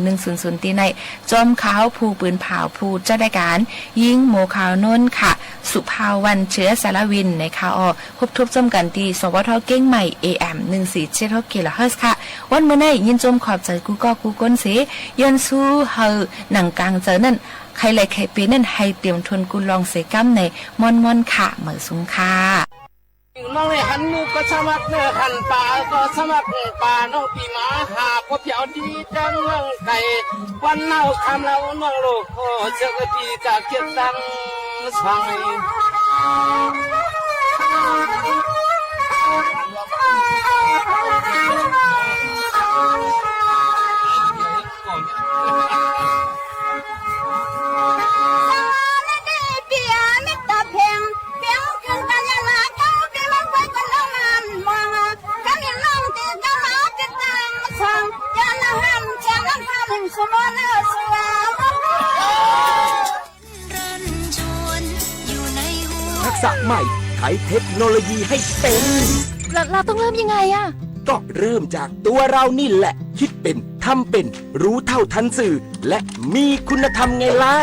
50100ตีในจอมขาวผู้ปืนเผาผู้เจ้าได้การยิงโมขาวนนค่ะสุภาวันเชื้อสารวินในคาพบทบจำกันตีสวทเก้งใหม่ AM 1476 kHz ค่ะวันเมื่อไหร่ยินจมขอบใจกูก็กูก้นเสยันสู้เฮอหนังกลางเจอนั่นใครเลยใครปีนั่นให้เตรียมทนกูลองเสกัมในม่อนค่ะเหมือสุงค่ะน้องเลยหันนูก็สมัครเนื้อหันป่าก็สมัครป่าน้องปีมาหาก็เพียวดีจังเมืองไก่วันเน่าคำเราน้องโลกโอ้เจ้าก็ดีจากเกียรติดังสวายทักษะใหม่ใช้เทคโนโลยีให้เป็นเราต้องเริ่มยังไงอะก็เริ่มจากตัวเรานี่แหละคิดเป็นทำเป็นรู้เท่าทันสื่อและมีคุณธรรมไงล่ะ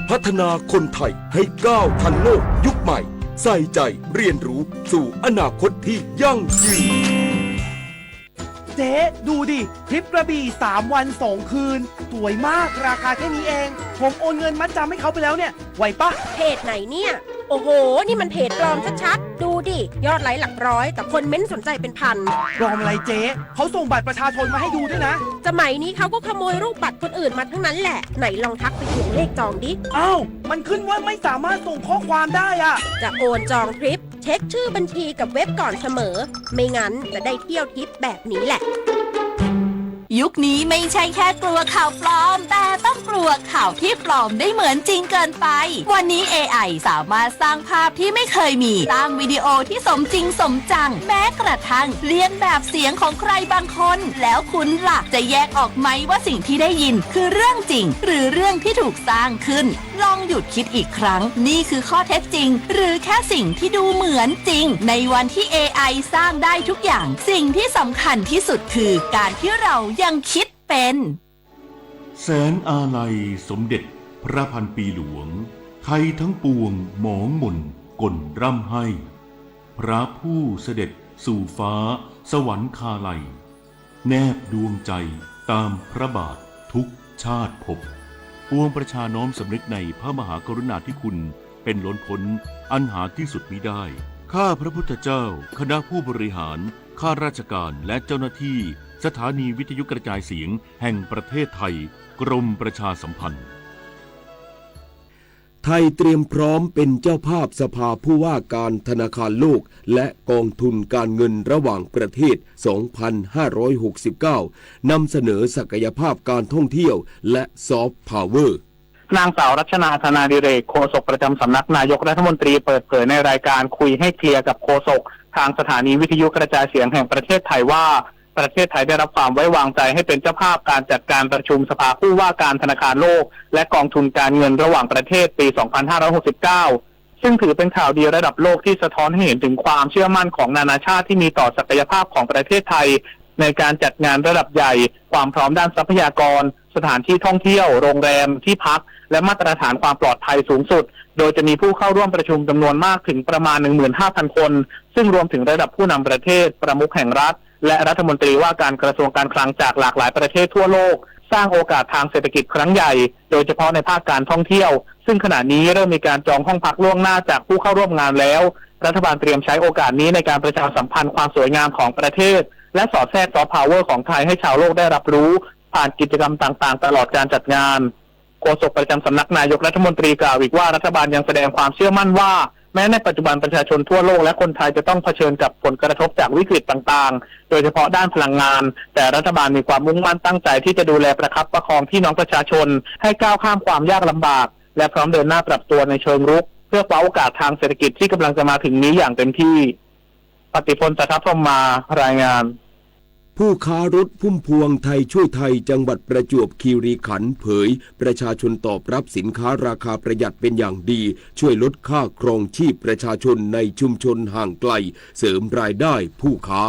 พัฒนาคนไทยให้ก้าวทันโลกยุคใหม่ใส่ใจเรียนรู้สู่อนาคตที่ยั่งยืนเจ๊ดูดิทริปกระบี่3 วัน 2 คืนสวยมากราคาแค่นี้เองผมโอนเงินมัดจำให้เขาไปแล้วเนี่ยไหวปะเพจไหนเนี่ยโอ้โหนี่มันเพจปลอมชัดๆดูดิยอดไลค์หลักร้อยแต่คนเม้นสนใจเป็นพันปลอมอะไรเจ๊เขาส่งบัตรประชาชนมาให้ดูด้วยนะสมัยนี้เขาก็ขโมยรูปบัตรคนอื่นมาทั้งนั้นแหละไหนลองทักไปถึงเลขจองดิอ้าวมันขึ้นว่าไม่สามารถส่งข้อความได้อะจะโอนจองทริปเช็คชื่อบัญชีกับเว็บก่อนเสมอไม่งั้นจะได้เที่ยวทริปแบบนี้แหละยุคนี้ไม่ใช่แค่กลัวข่าวปลอมแต่ต้องกลัวข่าวที่ปลอมได้เหมือนจริงเกินไปวันนี้ AI สามารถสร้างภาพที่ไม่เคยมีสร้างวิดีโอที่สมจริงสมจังแม้กระทั่งเลียนแบบเสียงของใครบางคนแล้วคุณล่ะจะแยกออกไหมว่าสิ่งที่ได้ยินคือเรื่องจริงหรือเรื่องที่ถูกสร้างขึ้นลองหยุดคิดอีกครั้งนี่คือข้อเท็จจริงหรือแค่สิ่งที่ดูเหมือนจริงในวันที่ AI สร้างได้ทุกอย่างสิ่งที่สำคัญที่สุดคือการที่เรายังคิดเป็นแสนอาลัยสมเด็จพระพันปีหลวงไทยทั้งปวงหมองหม่นก่นร่ำให้พระผู้เสด็จสู่ฟ้าสวรรคาลัยแนบดวงใจตามพระบาททุกชาติภพปวงประชาน้อมสำนึกในพระมหากรุณาธิคุณเป็นล้นพ้นอันหาที่สุดมิได้ข้าพระพุทธเจ้าคณะผู้บริหารข้าราชการและเจ้าหน้าที่สถานีวิทยุกระจายเสียงแห่งประเทศไทยกรมประชาสัมพันธ์ไทยเตรียมพร้อมเป็นเจ้าภาพสภาผู้ว่าการธนาคารโลกและกองทุนการเงินระหว่างประเทศ 2569 นำเสนอศักยภาพการท่องเที่ยวและซอฟต์พาวเวอร์นางสาวรัชนาธนาดิเรกโฆษกประจำสำนักนายกรัฐมนตรีเปิดเผยในรายการคุยให้เคลียร์กับโฆษกทางสถานีวิทยุกระจายเสียงแห่งประเทศไทยว่าประเทศไทยได้รับความไว้วางใจให้เป็นเจ้าภาพการจัดการประชุมสภาผู้ว่าการธนาคารโลกและกองทุนการเงินระหว่างประเทศปี 2569 ซึ่งถือเป็นข่าวดีระดับโลกที่สะท้อนให้เห็นถึงความเชื่อมั่นของนานาชาติที่มีต่อศักยภาพของประเทศไทยในการจัดงานระดับใหญ่ความพร้อมด้านทรัพยากรสถานที่ท่องเที่ยวโรงแรมที่พักและมาตรฐานความปลอดภัยสูงสุดโดยจะมีผู้เข้าร่วมประชุมจำนวนมากถึงประมาณ 15,000 คนซึ่งรวมถึงระดับผู้นำประเทศประมุขแห่งรัฐและรัฐมนตรีว่าการกระทรวงการคลังจากหลากหลายประเทศทั่วโลกสร้างโอกาสทางเศรษฐกิจครั้งใหญ่โดยเฉพาะในภาคการท่องเที่ยวซึ่งขณะนี้เริ่มมีการจองห้องพักล่วงหน้าจากผู้เข้าร่วมงานแล้วรัฐบาลเตรียมใช้โอกาสนี้ในการประชาสัมพันธ์ความสวยงามของประเทศและสอดแทรกซอฟต์พาวเวอร์ของไทยให้ชาวโลกได้รับรู้ผ่านกิจกรรมต่างๆตลอดการจัดงานโฆษกประจำสำนักนายกรัฐมนตรีกล่าวอีกว่ารัฐบาลยังแสดงความเชื่อมั่นว่าแม้ในปัจจุบันประชาชนทั่วโลกและคนไทยจะต้องเผชิญกับผลกระทบจากวิกฤตต่างๆโดยเฉพาะด้านพลังงานแต่รัฐบาลมีความมุ่งมั่นตั้งใจที่จะดูแลประคับประคองพี่น้องประชาชนให้ก้าวข้ามความยากลำบากและพร้อมเดินหน้าปรับตัวในเชิงรุกเพื่อคว้าโอกาสทางเศรษฐกิจที่กำลังจะมาถึงนี้อย่างเต็มที่ ปฏิพลสัทธพรหมมารายงาน ผู้ค้ารถพุ่มพวงไทยช่วยไทยจังหวัดประจวบคีรีขันธ์เผยประชาชนตอบรับสินค้าราคาประหยัดเป็นอย่างดีช่วยลดค่าครองชีพประชาชนในชุมชนห่างไกลเสริมรายได้ผู้ค้า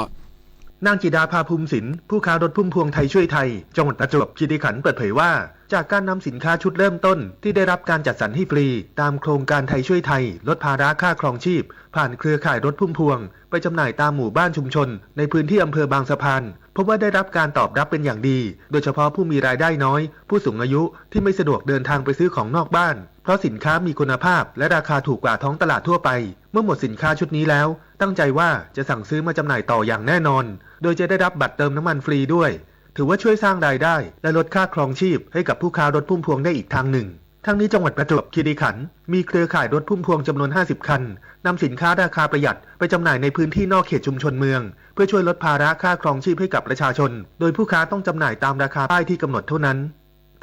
นางจิดาภาภูมิศิลป์ผู้ค้ารถพุ่มพวงไทยช่วยไทยจังหวัดประจวบคีรีขันธ์เปิดเผยว่าจากการนำสินค้าชุดเริ่มต้นที่ได้รับการจัดสรรให้ฟรีตามโครงการไทยช่วยไทยลดภาระค่าครองชีพผ่านเครือข่ายรถพุ่มพวงไปจำหน่ายตามหมู่บ้านชุมชนในพื้นที่อำเภอบางสะพานพบว่าได้รับการตอบรับเป็นอย่างดีโดยเฉพาะผู้มีรายได้น้อยผู้สูงอายุที่ไม่สะดวกเดินทางไปซื้อของนอกบ้านเพราะสินค้ามีคุณภาพและราคาถูกกว่าท้องตลาดทั่วไปเมื่อหมดสินค้าชุดนี้แล้วตั้งใจว่าจะสั่งซื้อมาจำหน่ายต่ออย่างแน่นอนโดยจะได้รับบัตรเติมน้ำมันฟรีด้วยถือว่าช่วยสร้างรายได้และลดค่าครองชีพให้กับผู้ค้ารถพุ่มพวงได้อีกทางหนึ่งทั้งนี้จังหวัดประจวบคีรีขันธ์มีเครือข่ายรถพุ่มพวงจำนวน50คันนำสินค้าราคาประหยัดไปจำหน่ายในพื้นที่นอกเขตชุมชนเมืองเพื่อช่วยลดภาระค่าครองชีพให้กับประชาชนโดยผู้ค้าต้องจำหน่ายตามราคาป้ายที่กำหนดเท่านั้น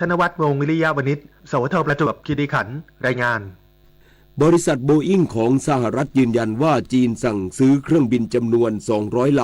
ธนวัฒน์ วงศ์วิริยะวณิชสวทประจวบคีรีขันธ์รายงานบริษัทโบอิ้งของสหรัฐยืนยันว่าจีนสั่งซื้อเครื่องบินจำนวน200 ลำ